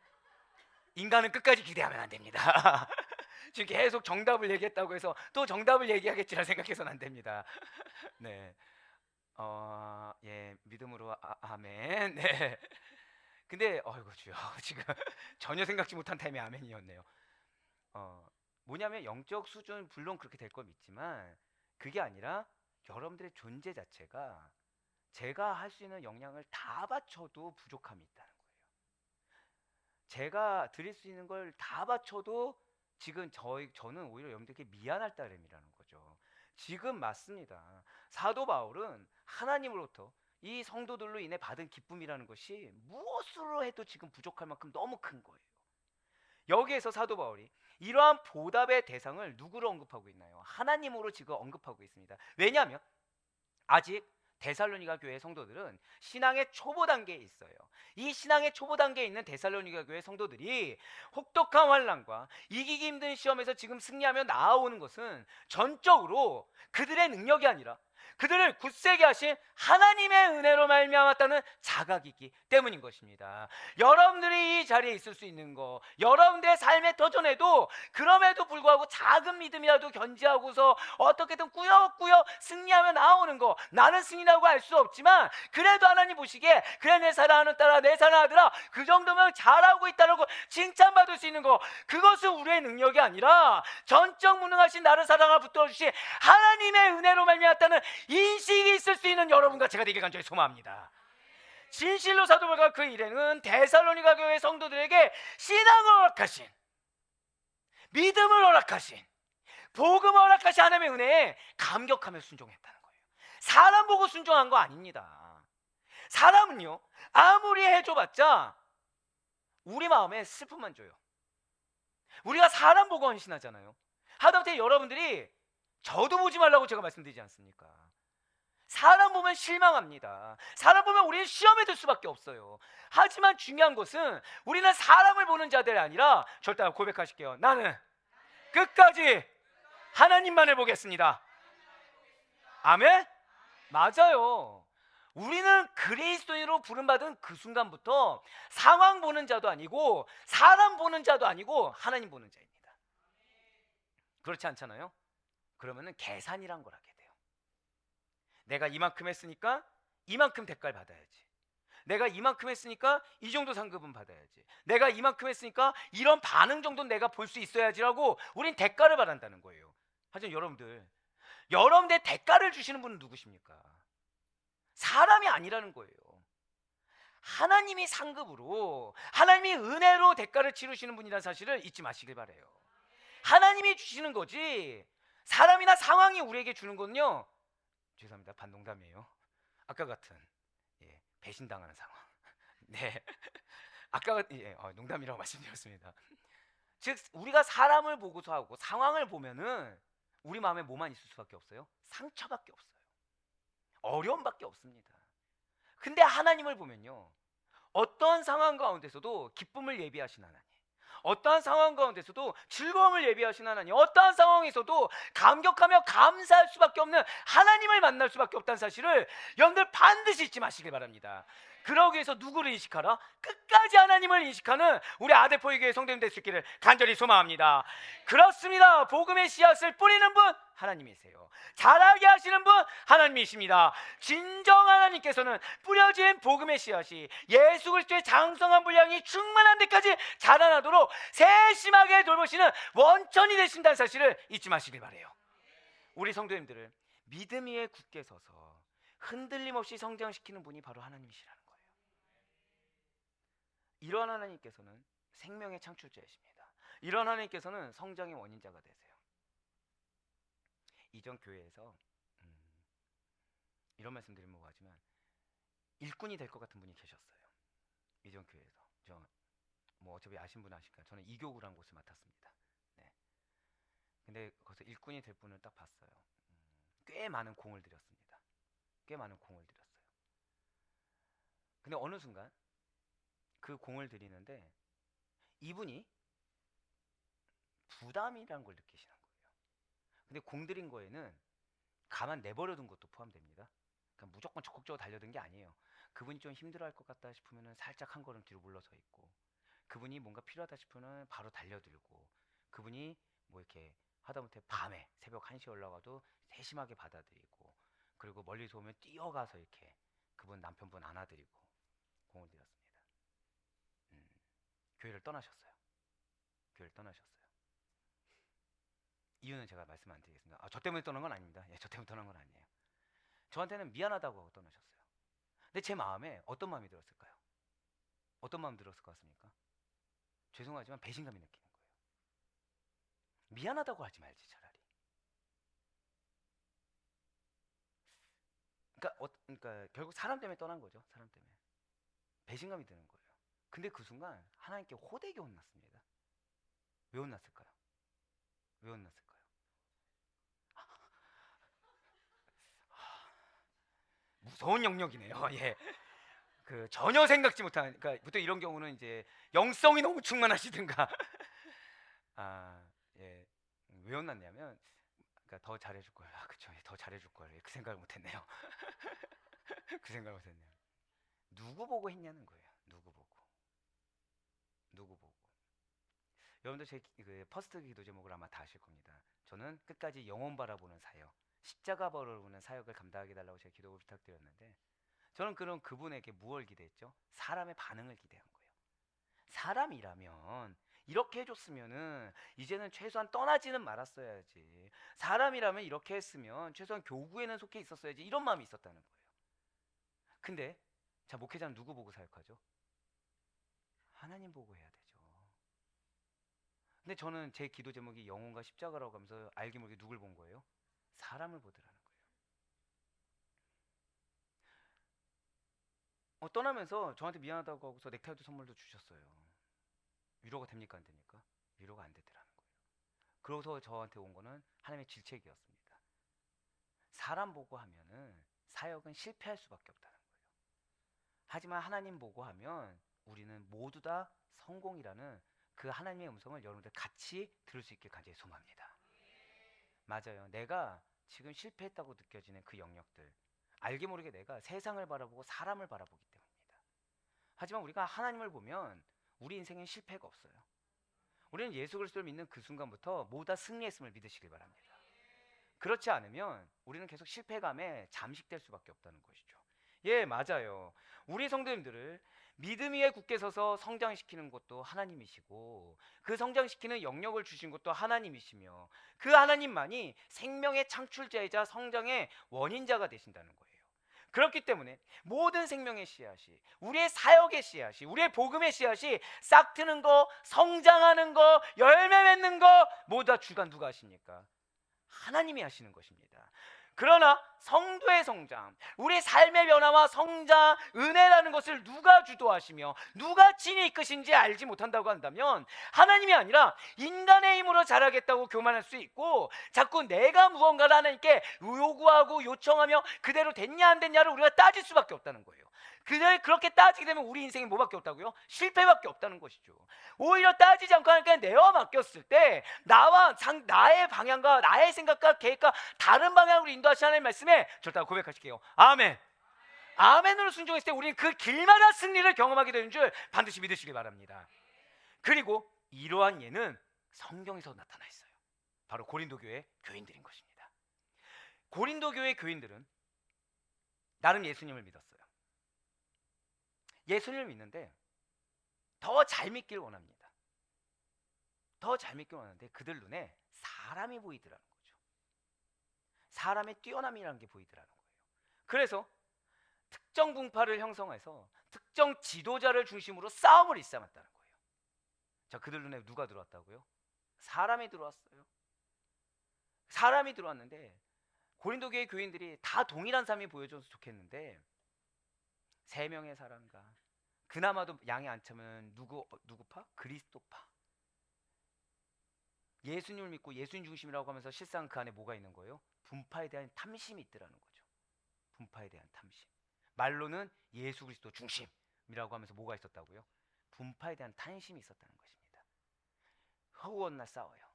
인간은 끝까지 기대하면 안 됩니다. 지금 계속 정답을 얘기했다고 해서 또 정답을 얘기하겠지라 생각해서는 안 됩니다. 네, 예, 믿음으로 아멘. 네. 근데 어이구 주여, 지금 전혀 생각지 못한 타임에 아멘이었네요. 뭐냐면 영적 수준 물론 그렇게 될 거 믿지만 그게 아니라 여러분들의 존재 자체가 제가 할 수 있는 역량을 다 바쳐도 부족함이 있다는 거예요. 제가 드릴 수 있는 걸 다 바쳐도 지금 저는 오히려 여러분들께 미안할 따름이라는 거죠. 지금 맞습니다. 사도 바울은 하나님으로부터 이 성도들로 인해 받은 기쁨이라는 것이 무엇으로 해도 지금 부족할 만큼 너무 큰 거예요. 여기에서 사도 바울이 이러한 보답의 대상을 누구로 언급하고 있나요? 하나님으로 지금 언급하고 있습니다. 왜냐하면 아직 데살로니가 교회 성도들은 신앙의 초보 단계에 있어요. 이 신앙의 초보 단계에 있는 데살로니가 교회 성도들이 혹독한 환난과 이기기 힘든 시험에서 지금 승리하며 나아오는 것은 전적으로 그들의 능력이 아니라 그들을 굳세게 하신 하나님의 은혜로 말미암았다는 자각이기 때문인 것입니다. 여러분들이 이 자리에 있을 수 있는 거, 여러분들의 삶의 터전에도 그럼에도 불구하고 작은 믿음이라도 견지하고서 어떻게든 꾸역꾸역 승리하며 나오는 거, 나는 승리라고 할 수 없지만 그래도 하나님 보시기에 그래 내 사랑하는 딸아, 내 사랑하는 아들아, 그 정도면 잘하고 있다라고 칭찬받을 수 있는 거, 그것은 우리의 능력이 아니라 전적 무능하신 나를 사랑하여 붙들어주신 하나님의 은혜로 말미암았다는 인식이 있을 수 있는 여러분과 제가 되길 간절히 소망합니다. 진실로 사도 바울과 그 일행은 데살로니가 교회 성도들에게 신앙을 허락하신, 믿음을 허락하신, 복음을 허락하신 하나님의 은혜에 감격하며 순종했다는 거예요. 사람 보고 순종한 거 아닙니다. 사람은요 아무리 해줘봤자 우리 마음에 슬픔만 줘요. 우리가 사람 보고 헌신하잖아요. 하다못해 여러분들이 저도 보지 말라고 제가 말씀드리지 않습니까? 사람 보면 실망합니다. 사람 보면 우리는 시험에 들 수밖에 없어요. 하지만 중요한 것은 우리는 사람을 보는 자들이 아니라 절대 고백하실게요. 나는 끝까지 하나님만을 보겠습니다. 아멘? 맞아요. 우리는 그리스도인으로 부름받은 그 순간부터 상황 보는 자도 아니고 사람 보는 자도 아니고 하나님 보는 자입니다. 그렇지 않잖아요? 그러면은 계산이란 걸 하게 돼요. 내가 이만큼 했으니까 이만큼 대가를 받아야지. 내가 이만큼 했으니까 이 정도 상급은 받아야지. 내가 이만큼 했으니까 이런 반응 정도는 내가 볼 수 있어야지라고 우린 대가를 받는다는 거예요. 하지만 여러분들의 대가를 주시는 분은 누구십니까? 사람이 아니라는 거예요. 하나님이 상급으로, 하나님이 은혜로 대가를 치르시는 분이라는 사실을 잊지 마시길 바래요. 하나님이 주시는 거지 사람이나 상황이 우리에게 주는 건요, 죄송합니다, 반농담이에요. 아까 같은 배신당하는 상황. 네, 농담이라고 말씀드렸습니다. 즉 우리가 사람을 보고서 하고 상황을 보면은 우리 마음에 뭐만 있을 수밖에 없어요? 상처밖에 없어요. 어려움밖에 없습니다. 근데 하나님을 보면요, 어떠한 상황 가운데서도 기쁨을 예비하신 하나님, 어떠한 상황 가운데서도 즐거움을 예비하신 하나님, 어떠한 상황에서도 감격하며 감사할 수밖에 없는 하나님을 만날 수밖에 없다는 사실을 여러분들 반드시 잊지 마시길 바랍니다. 그러기 위해서 누구를 인식하라? 끝까지 하나님을 인식하는 우리 아대포교회 성도님 될 수 있기를 간절히 소망합니다. 그렇습니다. 복음의 씨앗을 뿌리는 분 하나님이세요. 자라게 하시는 분 하나님이십니다. 진정 하나님께서는 뿌려진 복음의 씨앗이 예수 그리스도의 장성한 분량이 충만한 데까지 자라나도록 세심하게 돌보시는 원천이 되신다는 사실을 잊지 마시길 바래요. 우리 성도님들을 믿음 위에 굳게 서서 흔들림 없이 성장시키는 분이 바로 하나님이시라는 거예요. 이런 하나님께서는 생명의 창출자이십니다. 이런 하나님께서는 성장의 원인자가 되세요. 이전 교회에서 이런 말씀 드리면 뭐하지만 일꾼이 될 것 같은 분이 계셨어요. 이전 교회에서. 뭐 어차피 아신 분 아실까요? 저는 이교구라는 곳을 맡았습니다. 네. 근데 거기서 일꾼이 될 분을 딱 봤어요. 꽤 많은 공을 들였습니다. 꽤 많은 공을 들였어요. 근데 어느 순간 그 공을 들이는데 이분이 부담이라는 걸 느끼시는 거예요. 근데 공 들인 거에는 가만 내버려둔 것도 포함됩니다. 그러니까 무조건 적극적으로 달려든 게 아니에요. 그분이 좀 힘들어할 것 같다 싶으면 살짝 한 걸음 뒤로 물러서 있고, 그분이 뭔가 필요하다 싶으면 바로 달려들고, 그분이 뭐 이렇게 하다못해 밤에 새벽 1시에 올라가도 세심하게 받아들이고, 그리고 멀리서 오면 뛰어가서 이렇게 그분 남편분 안아드리고 공을 들였습니다. 교회를 떠나셨어요. 교회를 떠나셨어요. 이유는 제가 말씀 안 드리겠습니다. 저 때문에 떠난 건 아닙니다. 저 때문에 떠난 건 아니에요. 저한테는 미안하다고 하고 떠나셨어요. 근데 제 마음에 어떤 마음이 들었을까요? 어떤 마음 들었을 것 같습니까? 죄송하지만 배신감이 느끼는 거예요. 미안하다고 하지 말지 차라리. 그러니까 결국 사람 때문에 떠난 거죠. 사람 때문에. 배신감이 드는 거예요. 근데 그 순간 하나님께 호되게 혼났습니다. 왜 혼났을까요? 왜 혼났을까요? 무서운 영역이네요. 예. 전혀 생각지 못한, 그러니까 보통 이런 경우는 이제 영성이 너무 충만하시든가. 예. 왜 혼났냐면, 그러니까 더 잘해줄 걸. 그쵸. 더 잘해줄 걸. 그 생각을 못했네요. 그 생각을 못했네요. 누구 보고 했냐는 거예요. 누구 보고. 누구 보고. 여러분들 제 퍼스트 기도 제목을 아마 다 아실 겁니다. 저는 끝까지 영혼 바라보는 사역, 십자가 바라보는 사역을 감당하게 해달라고 제가 기도를 부탁드렸는데, 저는 그런 그분에게 무엇을 기대했죠? 사람의 반응을 기대한 거예요. 사람이라면 이렇게 해줬으면은 이제는 최소한 떠나지는 말았어야지. 사람이라면 이렇게 했으면 최소한 교구에는 속해 있었어야지. 이런 마음이 있었다는 거예요. 근데 자, 목회자는 누구 보고 사역하죠? 하나님 보고 해야 되죠. 근데 저는 제 기도 제목이 영혼과 십자가라고 하면서 알게 모르게 누굴 본 거예요? 사람을 보더라는 거예요. 떠나면서 저한테 미안하다고 하고서 넥타이도 선물도 주셨어요. 위로가 됩니까? 안 됩니까? 위로가 안 되더라는 거예요. 그러고서 저한테 온 거는 하나님의 질책이었습니다. 사람 보고 하면은 사역은 실패할 수밖에 없다는 거예요. 하지만 하나님 보고 하면 우리는 모두 다 성공이라는 그 하나님의 음성을 여러분들 같이 들을 수 있길 간절히 소망합니다. 맞아요. 내가 지금 실패했다고 느껴지는 그 영역들, 알게 모르게 내가 세상을 바라보고 사람을 바라보기 때문입니다. 하지만 우리가 하나님을 보면 우리 인생엔 실패가 없어요. 우리는 예수 그리스도를 믿는 그 순간부터 모두 다 승리했음을 믿으시길 바랍니다. 그렇지 않으면 우리는 계속 실패감에 잠식될 수밖에 없다는 것이죠. 예, 맞아요. 우리 성도님들을 믿음 위에 굳게 서서 성장시키는 것도 하나님이시고, 그 성장시키는 영역을 주신 것도 하나님이시며, 그 하나님만이 생명의 창출자이자 성장의 원인자가 되신다는 거예요. 그렇기 때문에 모든 생명의 씨앗이, 우리의 사역의 씨앗이, 우리의 복음의 씨앗이 싹 트는 거, 성장하는 거, 열매 맺는 거 모두 다 주관 누가 하십니까? 하나님이 하시는 것입니다. 그러나 성도의 성장, 우리 삶의 변화와 성장, 은혜라는 것을 누가 주도하시며 누가 친히 이끄신지 알지 못한다고 한다면 하나님이 아니라 인간의 힘으로 자라겠다고 교만할 수 있고, 자꾸 내가 무언가를 하나님께 요구하고 요청하며 그대로 됐냐 안 됐냐를 우리가 따질 수밖에 없다는 거예요. 그렇게 따지게 되면 우리 인생에 뭐밖에 없다고요? 실패밖에 없다는 것이죠. 오히려 따지지 않고 하나님께 내어 맡겼을 때 나의 방향과 나의 생각과 계획과 다른 방향으로 인도하시는 하나님의 말씀에 절대 고백하실게요. 아멘. 아멘으로 순종했을 때 우리는 그 길마다 승리를 경험하게 되는 줄 반드시 믿으시길 바랍니다. 그리고 이러한 예는 성경에서 나타나 있어요. 바로 고린도 교회 교인들인 것입니다. 고린도 교회 교인들은 나름 예수님을 믿었어요. 예수님을 믿는데 더 잘 믿기를 원합니다. 더 잘 믿기를 원하는데 그들 눈에 사람이 보이더라는 거죠. 사람의 뛰어남이라는 게 보이더라는 거예요. 그래서 특정 분파를 형성해서 특정 지도자를 중심으로 싸움을 일삼았다는 거예요. 자, 그들 눈에 누가 들어왔다고요? 사람이 들어왔어요. 사람이 들어왔는데 고린도 교회 교인들이 다 동일한 삶이 보여줘서 좋겠는데 3명의 사람과 그나마도 양이 안 차면 누구파? 그리스도파. 예수님을 믿고 예수님 중심이라고 하면서 실상 그 안에 뭐가 있는 거예요? 분파에 대한 탐심이 있더라는 거죠. 분파에 대한 탐심. 말로는 예수 그리스도 중심이라고 하면서 뭐가 있었다고요? 분파에 대한 탐심이 있었다는 것입니다. 허구헌날 싸워요.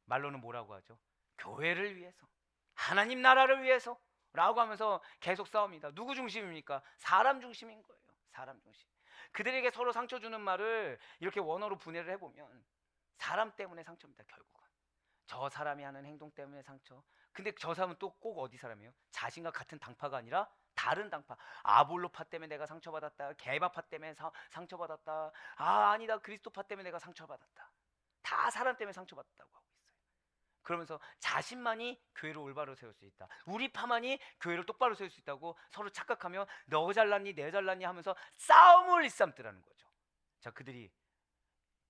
말로는 뭐라고 하죠? 교회를 위해서, 하나님 나라를 위해서 라고 하면서 계속 싸웁니다. 누구 중심입니까? 사람 중심인 거예요. 사람 중심. 그들에게 서로 상처 주는 말을 이렇게 원어로 분해를 해보면 사람 때문에 상처입니다. 결국은 저 사람이 하는 행동 때문에 상처. 근데 저 사람은 또 꼭 어디 사람이에요? 자신과 같은 당파가 아니라 다른 당파. 아볼로파 때문에 내가 상처받았다. 게바파 때문에 상처받았다. 아니다, 그리스도파 때문에 내가 상처받았다. 다 사람 때문에 상처받았다고 하고 있어요. 그러면서 자신만이 교회를 올바로 세울 수 있다, 우리 파만이 교회를 똑바로 세울 수 있다고 서로 착각하며 너 잘났니 내 잘났니 하면서 싸움을 일삼더라는 거죠. 자, 그들이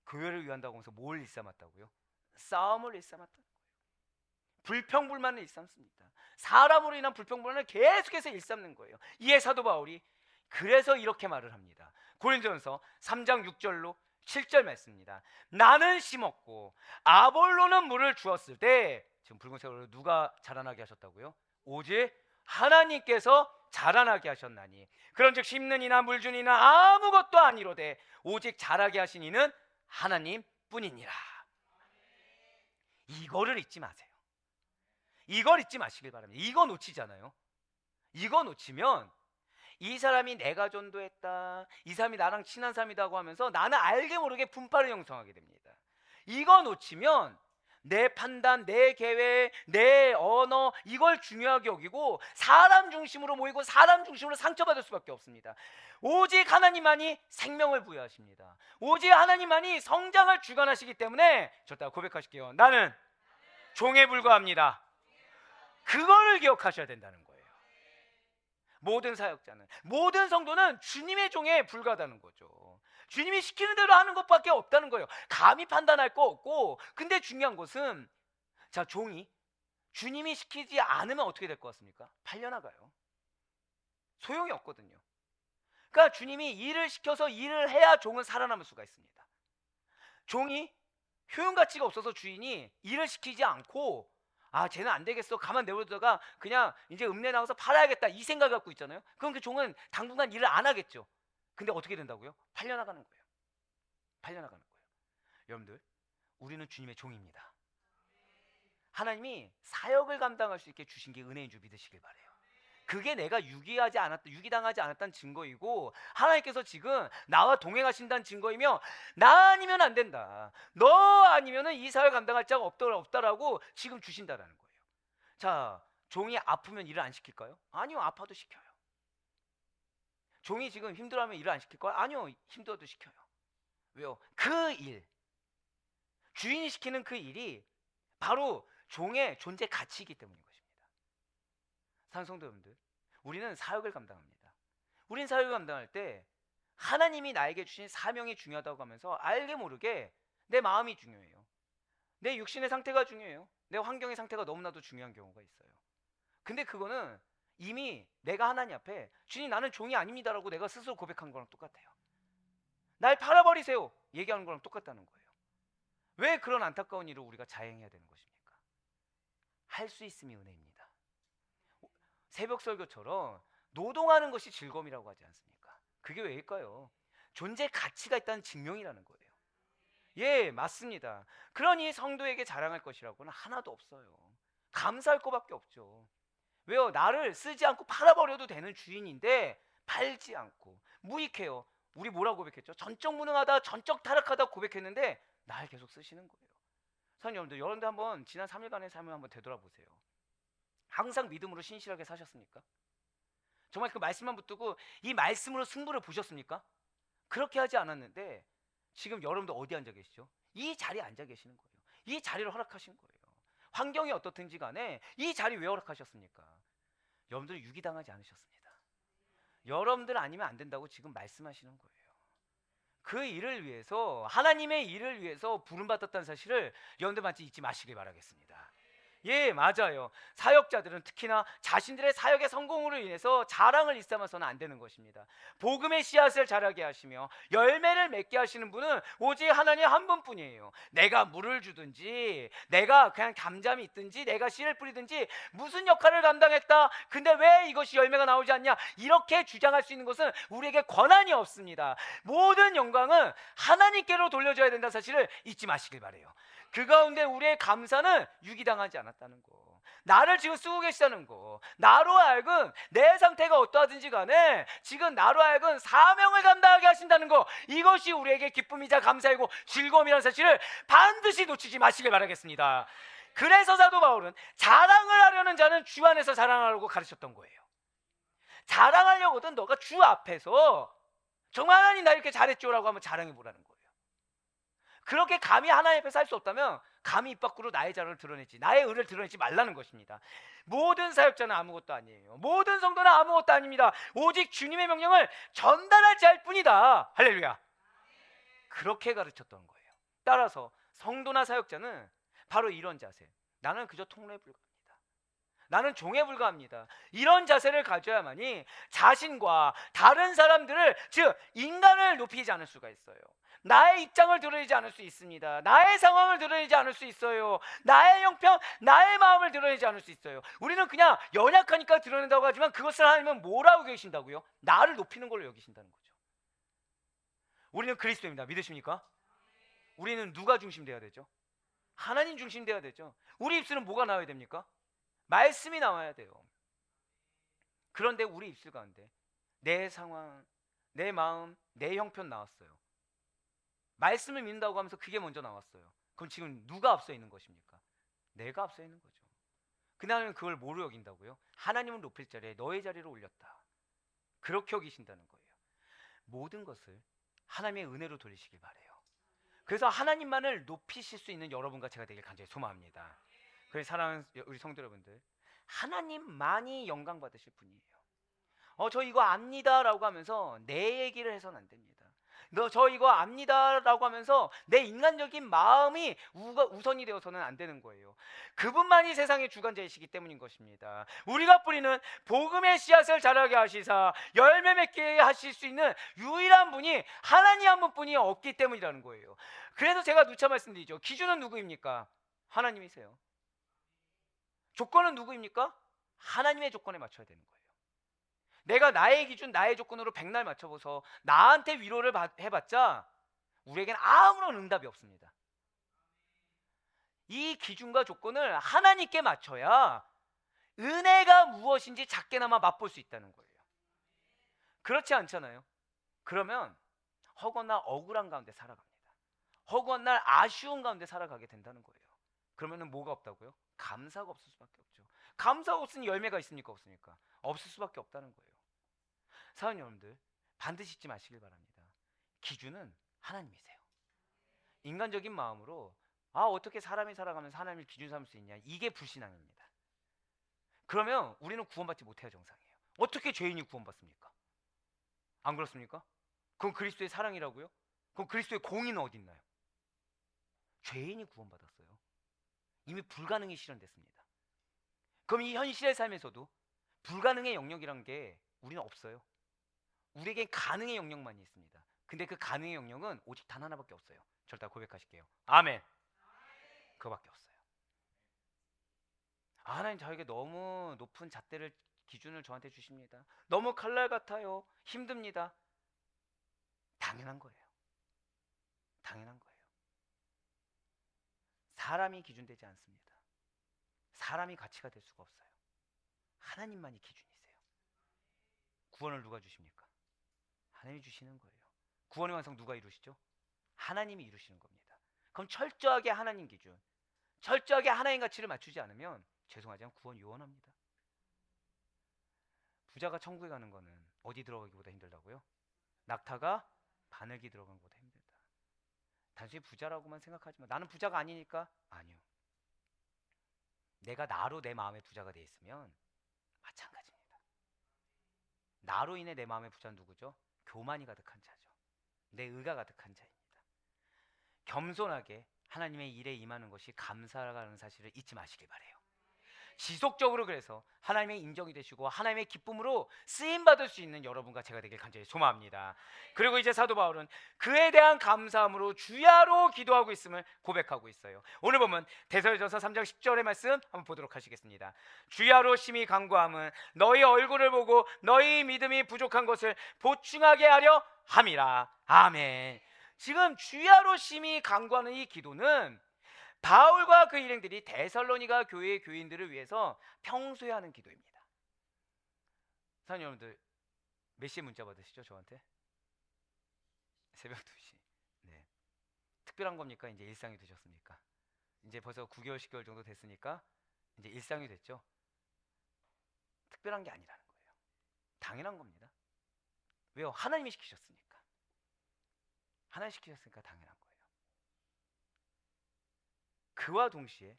교회를 위한다고 하면서 뭘 일삼았다고요? 싸움을 일삼았다는 거예요. 불평불만을 일삼습니다. 사람으로 인한 불평불만을 계속해서 일삼는 거예요. 이에 사도 바울이 그래서 이렇게 말을 합니다. 고린도전서 3장 6절로 7절 말씀입니다. 나는 심었고 아볼로는 물을 주었을 때, 지금 붉은색으로 누가 자라나게 하셨다고요? 오직 하나님께서 자라나게 하셨나니 그런즉 심는 이나 물 준 이나 아무것도 아니로되 오직 자라게 하신 이는 하나님 뿐이니라. 이거를 잊지 마세요. 이걸 잊지 마시길 바랍니다. 이거 놓치잖아요. 이거 놓치면 이 사람이 내가 전도했다, 이 사람이 나랑 친한 사람이라고 하면서 나는 알게 모르게 분파를 형성하게 됩니다. 이거 놓치면 내 판단, 내 계획, 내 언어, 이걸 중요하게 여기고 사람 중심으로 모이고 사람 중심으로 상처받을 수밖에 없습니다. 오직 하나님만이 생명을 부여하십니다. 오직 하나님만이 성장을 주관하시기 때문에 저따 고백하실게요. 나는 종에 불과합니다. 그거를 기억하셔야 된다는 거예요. 모든 사역자는, 모든 성도는 주님의 종에 불과하다는 거죠. 주님이 시키는 대로 하는 것밖에 없다는 거예요. 감히 판단할 거 없고. 근데 중요한 것은, 자, 종이 주님이 시키지 않으면 어떻게 될 것 같습니까? 팔려나가요. 소용이 없거든요. 그러니까 주님이 일을 시켜서 일을 해야 종은 살아남을 수가 있습니다. 종이 효용 가치가 없어서 주인이 일을 시키지 않고 쟤는 안 되겠어, 가만 내버려두다가 그냥 이제 읍내 나가서 팔아야겠다, 이 생각을 갖고 있잖아요. 그럼 그 종은 당분간 일을 안 하겠죠. 근데 어떻게 된다고요? 팔려나가는 거예요. 팔려나가는 거예요. 여러분들, 우리는 주님의 종입니다. 하나님이 사역을 감당할 수 있게 주신 게 은혜인 줄 믿으시길 바래요. 그게 내가 유기당하지 않았다는 증거이고, 하나님께서 지금 나와 동행하신다는 증거이며, 나 아니면 안 된다, 너 아니면 이 사회 감당할 자가 없다라고 지금 주신다라는 거예요. 자, 종이 아프면 일을 안 시킬까요? 아니요, 아파도 시켜요. 종이 지금 힘들어하면 일을 안 시킬까요? 아니요, 힘들어도 시켜요. 왜요? 그 일, 주인이 시키는 그 일이 바로 종의 존재 가치이기 때문인 것입니다. 사랑하는 성도 여러분들, 우리는 사역을 감당합니다. 우린 사역을 감당할 때 하나님이 나에게 주신 사명이 중요하다고 하면서 알게 모르게 내 마음이 중요해요. 내 육신의 상태가 중요해요. 내 환경의 상태가 너무나도 중요한 경우가 있어요. 근데 그거는 이미 내가 하나님 앞에 주님 나는 종이 아닙니다라고 내가 스스로 고백한 거랑 똑같아요. 날 팔아버리세요 얘기하는 거랑 똑같다는 거예요. 왜 그런 안타까운 일을 우리가 자행해야 되는 것입니까? 할 수 있음이 은혜입니다. 새벽 설교처럼 노동하는 것이 즐거움이라고 하지 않습니까? 그게 왜일까요? 존재 가치가 있다는 증명이라는 거예요. 예, 맞습니다. 그러니 성도에게 자랑할 것이라고는 하나도 없어요. 감사할 것밖에 없죠. 왜요? 나를 쓰지 않고 팔아버려도 되는 주인인데 팔지 않고 무익해요. 우리 뭐라고 고백했죠? 전적 무능하다, 전적 타락하다 고백했는데 날 계속 쓰시는 거예요. 사장님 여러분들 한번 지난 3일간의 삶을 한번 되돌아보세요. 항상 믿음으로 신실하게 사셨습니까? 정말 그 말씀만 붙들고 이 말씀으로 승부를 보셨습니까? 그렇게 하지 않았는데 지금 여러분들 어디 앉아 계시죠? 이 자리에 앉아 계시는 거예요. 이 자리를 허락하신 거예요. 환경이 어떻든지 간에 이 자리 왜 허락하셨습니까? 여러분들 유기당하지 않으셨습니다. 여러분들 아니면 안 된다고 지금 말씀하시는 거예요. 그 일을 위해서 하나님의 일을 위해서 부름받았다는 사실을 여러분들 반지 잊지 마시길 바라겠습니다. 예, 맞아요. 사역자들은 특히나 자신들의 사역의 성공으로 인해서 자랑을 일삼아서는 안 되는 것입니다. 복음의 씨앗을 자라게 하시며 열매를 맺게 하시는 분은 오직 하나님 한 분뿐이에요. 내가 물을 주든지 내가 그냥 잠잠히 있든지 내가 씨를 뿌리든지 무슨 역할을 감당했다, 근데 왜 이것이 열매가 나오지 않냐, 이렇게 주장할 수 있는 것은 우리에게 권한이 없습니다. 모든 영광은 하나님께로 돌려줘야 된다는 사실을 잊지 마시길 바라요. 그 가운데 우리의 감사는 유기당하지 않았다는 거, 나를 지금 쓰고 계시다는 거, 나로 하여금 내 상태가 어떠하든지 간에 지금 나로 하여금 사명을 감당하게 하신다는 거, 이것이 우리에게 기쁨이자 감사이고 즐거움이라는 사실을 반드시 놓치지 마시길 바라겠습니다. 그래서 사도 바울은 자랑을 하려는 자는 주 안에서 자랑하라고 가르쳤던 거예요. 자랑하려거든 너가 주 앞에서 정말 하나님 나 이렇게 잘했죠라고 하면 자랑해 보라는 거예요. 그렇게 감히 하나님 앞에 살 수 없다면 감히 입 밖으로 나의 자랑을 드러내지, 나의 의를 드러내지 말라는 것입니다. 모든 사역자는 아무것도 아니에요. 모든 성도는 아무것도 아닙니다. 오직 주님의 명령을 전달할 자일 뿐이다. 할렐루야. 그렇게 가르쳤던 거예요. 따라서 성도나 사역자는 바로 이런 자세, 나는 그저 통로에 불과합니다, 나는 종에 불과합니다, 이런 자세를 가져야만이 자신과 다른 사람들을, 즉 인간을 높이지 않을 수가 있어요. 나의 입장을 드러내지 않을 수 있습니다. 나의 상황을 드러내지 않을 수 있어요. 나의 형편, 나의 마음을 드러내지 않을 수 있어요. 우리는 그냥 연약하니까 드러낸다고 하지만 그것을 하나님은 뭐라고 계신다고요? 나를 높이는 걸로 여기신다는 거죠. 우리는 그리스도입니다. 믿으십니까? 우리는 누가 중심돼야 되죠? 하나님 중심돼야 되죠. 우리 입술은 뭐가 나와야 됩니까? 말씀이 나와야 돼요. 그런데 우리 입술 가운데 내 상황, 내 마음, 내 형편 나왔어요. 말씀을 믿는다고 하면서 그게 먼저 나왔어요. 그럼 지금 누가 앞서 있는 것입니까? 내가 앞서 있는 거죠. 근데 하나님은 그걸 뭐로 여긴다고요? 하나님은 높일 자리에 너의 자리를 올렸다, 그렇게 여기신다는 거예요. 모든 것을 하나님의 은혜로 돌리시길 바래요. 그래서 하나님만을 높이실 수 있는 여러분과 제가 되길 간절히 소망합니다. 그래서 사랑하는 우리 성도 여러분들, 하나님만이 영광 받으실 분이에요. 저 이거 압니다 라고 하면서 내 얘기를 해서는 안 됩니다. 저 이거 압니다 라고 하면서 내 인간적인 마음이 우선이 되어서는 안 되는 거예요. 그분만이 세상의 주관자이시기 때문인 것입니다. 우리가 뿌리는 복음의 씨앗을 자라게 하시사 열매 맺게 하실 수 있는 유일한 분이 하나님 한 분뿐이 없기 때문이라는 거예요. 그래서 제가 누차 말씀드리죠. 기준은 누구입니까? 하나님이세요. 조건은 누구입니까? 하나님의 조건에 맞춰야 되는 거예요. 내가 나의 기준, 나의 조건으로 백날 맞춰보서 나한테 위로를 해봤자 우리에겐 아무런 응답이 없습니다. 이 기준과 조건을 하나님께 맞춰야 은혜가 무엇인지 작게나마 맛볼 수 있다는 거예요. 그렇지 않잖아요. 그러면 허거나 억울한 가운데 살아갑니다. 허구한 날 아쉬운 가운데 살아가게 된다는 거예요. 그러면 뭐가 없다고요? 감사가 없을 수밖에 없죠. 감사가 없으니 열매가 있습니까? 없습니까? 없을 수밖에 없다는 거예요. 사랑하는 여러분들, 반드시 잊지 마시길 바랍니다. 기준은 하나님이세요. 인간적인 마음으로 어떻게 사람이 살아가면서 하나님을 기준 삼을 수 있냐, 이게 불신앙입니다. 그러면 우리는 구원받지 못해요. 정상이에요. 어떻게 죄인이 구원받습니까? 안 그렇습니까? 그건 그리스도의 사랑이라고요? 그럼 그리스도의 공의는 어디 있나요? 죄인이 구원받았어요. 이미 불가능이 실현됐습니다. 그럼 이 현실의 삶에서도 불가능의 영역이란 게 우리는 없어요. 우리에겐 가능의 영역만이 있습니다. 근데 그 가능의 영역은 오직 단 하나밖에 없어요. 절대 고백하실게요. 아멘. 그거밖에 없어요. 하나님 저에게 너무 높은 잣대를 기준을 저한테 주십니다. 너무 칼날 같아요. 힘듭니다. 당연한 거예요. 당연한 거예요. 사람이 기준되지 않습니다. 사람이 가치가 될 수가 없어요. 하나님만이 기준이세요. 구원을 누가 주십니까? 하나님이 주시는 거예요. 구원의 완성 누가 이루시죠? 하나님이 이루시는 겁니다. 그럼 철저하게 하나님 기준, 철저하게 하나님 가치를 맞추지 않으면 죄송하지만 구원 요원합니다. 부자가 천국에 가는 거는 어디 들어가기보다 힘들다고요? 낙타가 바늘기 들어간 것보다 힘들다. 단순히 부자라고만 생각하지만 나는 부자가 아니니까 아니요. 내가 나로 내 마음의 부자가 돼 있으면 마찬가지입니다. 나로 인해 내 마음의 부자는 누구죠? 교만이 가득한 자죠. 내 의가 가득한 자입니다. 겸손하게 하나님의 일에 임하는 것이 감사라는 사실을 잊지 마시길 바래요. 지속적으로 그래서 하나님의 인정이 되시고 하나님의 기쁨으로 쓰임받을 수 있는 여러분과 제가 되길 간절히 소망합니다. 그리고 이제 사도 바울은 그에 대한 감사함으로 주야로 기도하고 있음을 고백하고 있어요. 오늘 보면 데살로니가서 3장 10절의 말씀 한번 보도록 하시겠습니다. 주야로 심히 간구함은 너희 얼굴을 보고 너희 믿음이 부족한 것을 보충하게 하려 함이라. 아멘. 지금 주야로 심히 간구하는 이 기도는 바울과 그 일행들이 데살로니가 교회의 교인들을 위해서 평소에 하는 기도입니다. 사랑하는 여러분들, 몇 시에 문자 받으시죠? 저한테? 새벽 2시. 네. 특별한 겁니까? 이제 일상이 되셨습니까? 이제 벌써 9개월, 10개월 정도 됐으니까 이제 일상이 됐죠? 특별한 게 아니라는 거예요. 당연한 겁니다. 왜요? 하나님이 시키셨으니까. 하나님이 시키셨으니까 당연한 거예요. 그와 동시에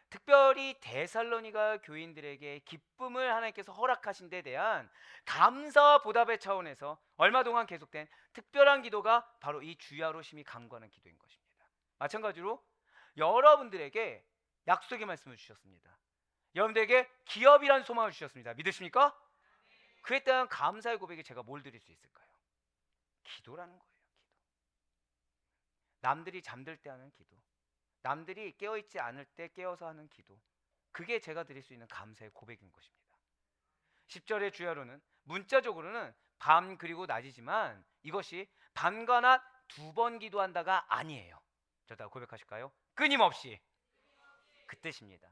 특별히 데살로니가 교인들에게 기쁨을 하나님께서 허락하신 데 대한 감사와 보답의 차원에서 얼마 동안 계속된 특별한 기도가 바로 이 주야로 심히 간구하는 기도인 것입니다. 마찬가지로 여러분들에게 약속의 말씀을 주셨습니다. 여러분들에게 기업이란 소망을 주셨습니다. 믿으십니까? 그에 대한 감사의 고백에 제가 뭘 드릴 수 있을까요? 기도라는 거예요. 기도. 남들이 잠들 때 하는 기도, 남들이 깨어있지 않을 때 깨어서 하는 기도, 그게 제가 드릴 수 있는 감사의 고백인 것입니다. 10절의 주야로는 문자적으로는 밤 그리고 낮이지만 이것이 밤과 낮 두 번 기도한다가 아니에요. 저다 고백하실까요? 끊임없이, 그 뜻입니다.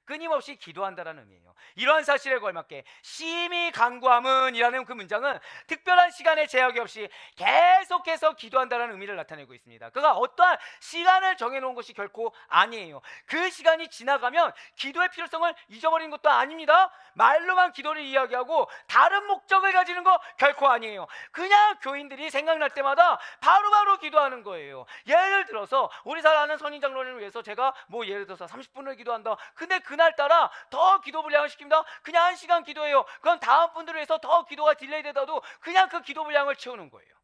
끊임없이 기도한다라는 의미예요. 이러한 사실에 걸맞게 심히 간구함은 이라는 그 문장은 특별한 시간의 제약이 없이 계속해서 기도한다라는 의미를 나타내고 있습니다. 그가 어떠한 시간을 정해놓은 것이 결코 아니에요. 그 시간이 지나가면 기도의 필요성을 잊어버리는 것도 아닙니다. 말로만 기도를 이야기하고 다른 목적을 가지는 거 결코 아니에요. 그냥 교인들이 생각날 때마다 바로바로 기도하는 거예요. 예를 들어서 우리 잘 아는 선인 장로님을 위해서 제가 뭐 예를 들어서 30분을 기도한다. 근데 그날따라 더 기도 분량을 시킵니다. 그냥 1시간 기도해요. 그럼 다음 분들을 위해서 더 기도가 딜레이 되더라도 그냥 그 기도 분량을 채우는 거예요.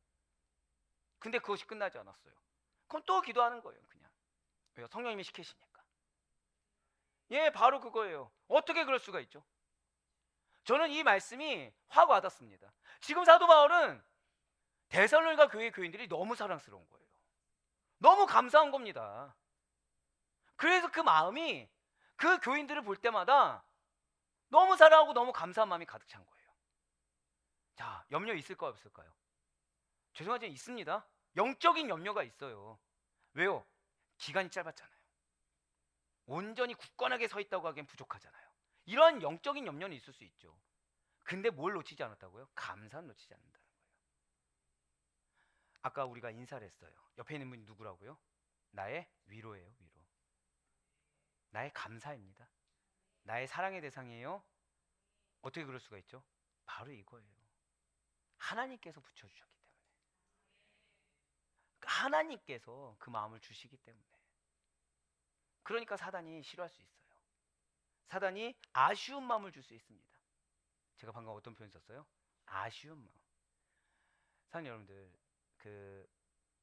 근데 그것이 끝나지 않았어요. 그럼 또 기도하는 거예요. 그냥. 왜요? 성령님이 시키시니까. 예, 바로 그거예요. 어떻게 그럴 수가 있죠? 저는 이 말씀이 확 와닿습니다. 지금 사도 바울은 데살로니가 교회 교인들이 너무 사랑스러운 거예요. 너무 감사한 겁니다. 그래서 그 마음이 그 교인들을 볼 때마다 너무 사랑하고 너무 감사한 마음이 가득 찬 거예요. 자, 염려 있을까요, 없을까요? 죄송하지만 있습니다. 영적인 염려가 있어요. 왜요? 기간이 짧았잖아요. 온전히 굳건하게 서 있다고 하기엔 부족하잖아요. 이런 영적인 염려는 있을 수 있죠. 근데 뭘 놓치지 않았다고요? 감사는 놓치지 않는다는 거예요. 아까 우리가 인사를 했어요. 옆에 있는 분이 누구라고요? 나의 위로예요. 위로. 나의 감사입니다. 나의 사랑의 대상이에요. 어떻게 그럴 수가 있죠? 바로 이거예요. 하나님께서 붙여주셨기 때문에, 하나님께서 그 마음을 주시기 때문에. 그러니까 사단이 싫어할 수 있어요. 사단이 아쉬운 마음을 줄 수 있습니다. 제가 방금 어떤 표현 썼어요? 아쉬운 마음. 사랑하는 여러분들, 그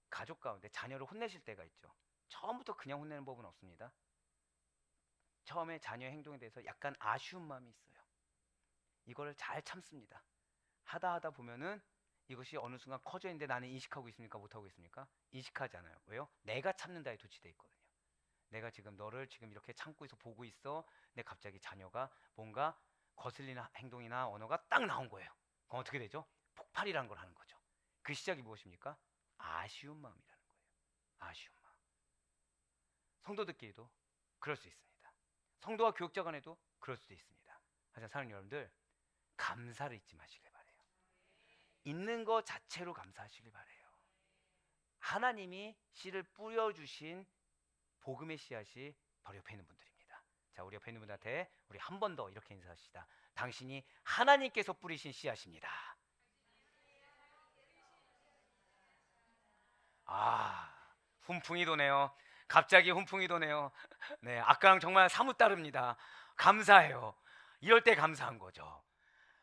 가족 가운데 자녀를 혼내실 때가 있죠. 처음부터 그냥 혼내는 법은 없습니다. 처음에 자녀의 행동에 대해서 약간 아쉬운 마음이 있어요. 이거를 잘 참습니다. 하다 보면은 이것이 어느 순간 커져 있는데 나는 인식하고 있습니까? 못하고 있습니까? 인식하지 않아요. 왜요? 내가 참는다에 도취되어 있거든요. 내가 지금 너를 지금 이렇게 참고 있어 보고 있어. 근데 갑자기 자녀가 뭔가 거슬리는 행동이나 언어가 딱 나온 거예요. 그럼 어떻게 되죠? 폭발이라는 걸 하는 거죠. 그 시작이 무엇입니까? 아쉬운 마음이라는 거예요. 아쉬운 마음. 성도들끼리도 그럴 수 있습니다. 성도와 교육자 간에도 그럴 수도 있습니다. 하지만 사랑하는 여러분들, 감사를 잊지 마시길 바래요. 있는 것 자체로 감사하시길 바래요. 하나님이 씨를 뿌려주신 복음의 씨앗이 바로 옆에 있는 분들입니다. 자, 우리 옆에 있는 분한테 우리 한 번 더 이렇게 인사합시다. 당신이 하나님께서 뿌리신 씨앗입니다. 아, 훈풍이 도네요. 갑자기 훈풍이 도네요. 네, 아까랑 정말 사뭇 다릅니다. 감사해요. 이럴 때 감사한 거죠.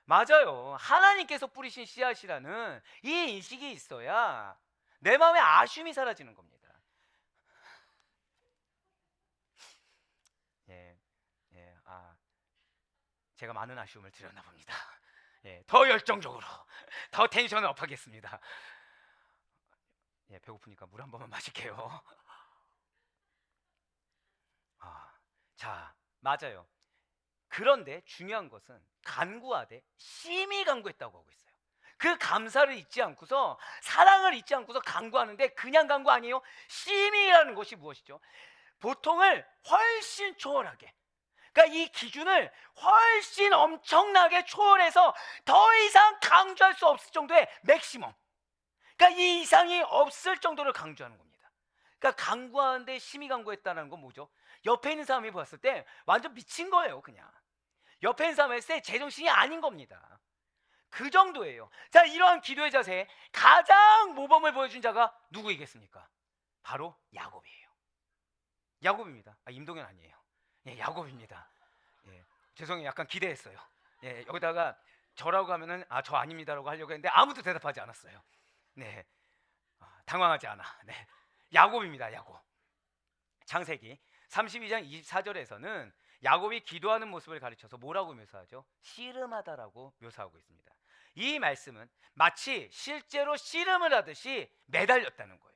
맞아요. 하나님께서 뿌리신 씨앗이라는 이 인식이 있어야 내 마음에 아쉬움이 사라지는 겁니다. 예, 예, 제가 많은 아쉬움을 드렸나 봅니다. 예, 더 열정적으로, 더 텐션을 업하겠습니다. 예, 배고프니까 물 한 번만 마실게요. 자, 맞아요. 그런데 중요한 것은 간구하되 심히 간구했다고 하고 있어요. 그 감사를 잊지 않고서 사랑을 잊지 않고서 간구하는데 그냥 간구 아니에요. 심히라는 것이 무엇이죠? 보통을 훨씬 초월하게, 그러니까 이 기준을 훨씬 엄청나게 초월해서 더 이상 강조할 수 없을 정도의 맥시멈, 그러니까 이 이상이 없을 정도를 강조하는 겁니다. 그러니까 강구하는데 심히 강구했다는 건 뭐죠? 옆에 있는 사람이 봤을 때 완전 미친 거예요. 그냥 옆에 있는 사람의 제정신이 아닌 겁니다. 그 정도예요. 자, 이러한 기도의 자세에 가장 모범을 보여준 자가 누구이겠습니까? 바로 야곱이에요. 야곱입니다. 임동현 아니에요. 예, 야곱입니다. 예, 죄송해요. 약간 기대했어요. 예, 여기다가 저라고 하면은 저 아닙니다라고 하려고 했는데 아무도 대답하지 않았어요. 네, 당황하지 않아. 네, 야곱입니다. 야곱. 창세기 32장 24절에서는 야곱이 기도하는 모습을 가르쳐서 뭐라고 묘사하죠? 씨름하다라고 묘사하고 있습니다. 이 말씀은 마치 실제로 씨름을 하듯이 매달렸다는 거예요.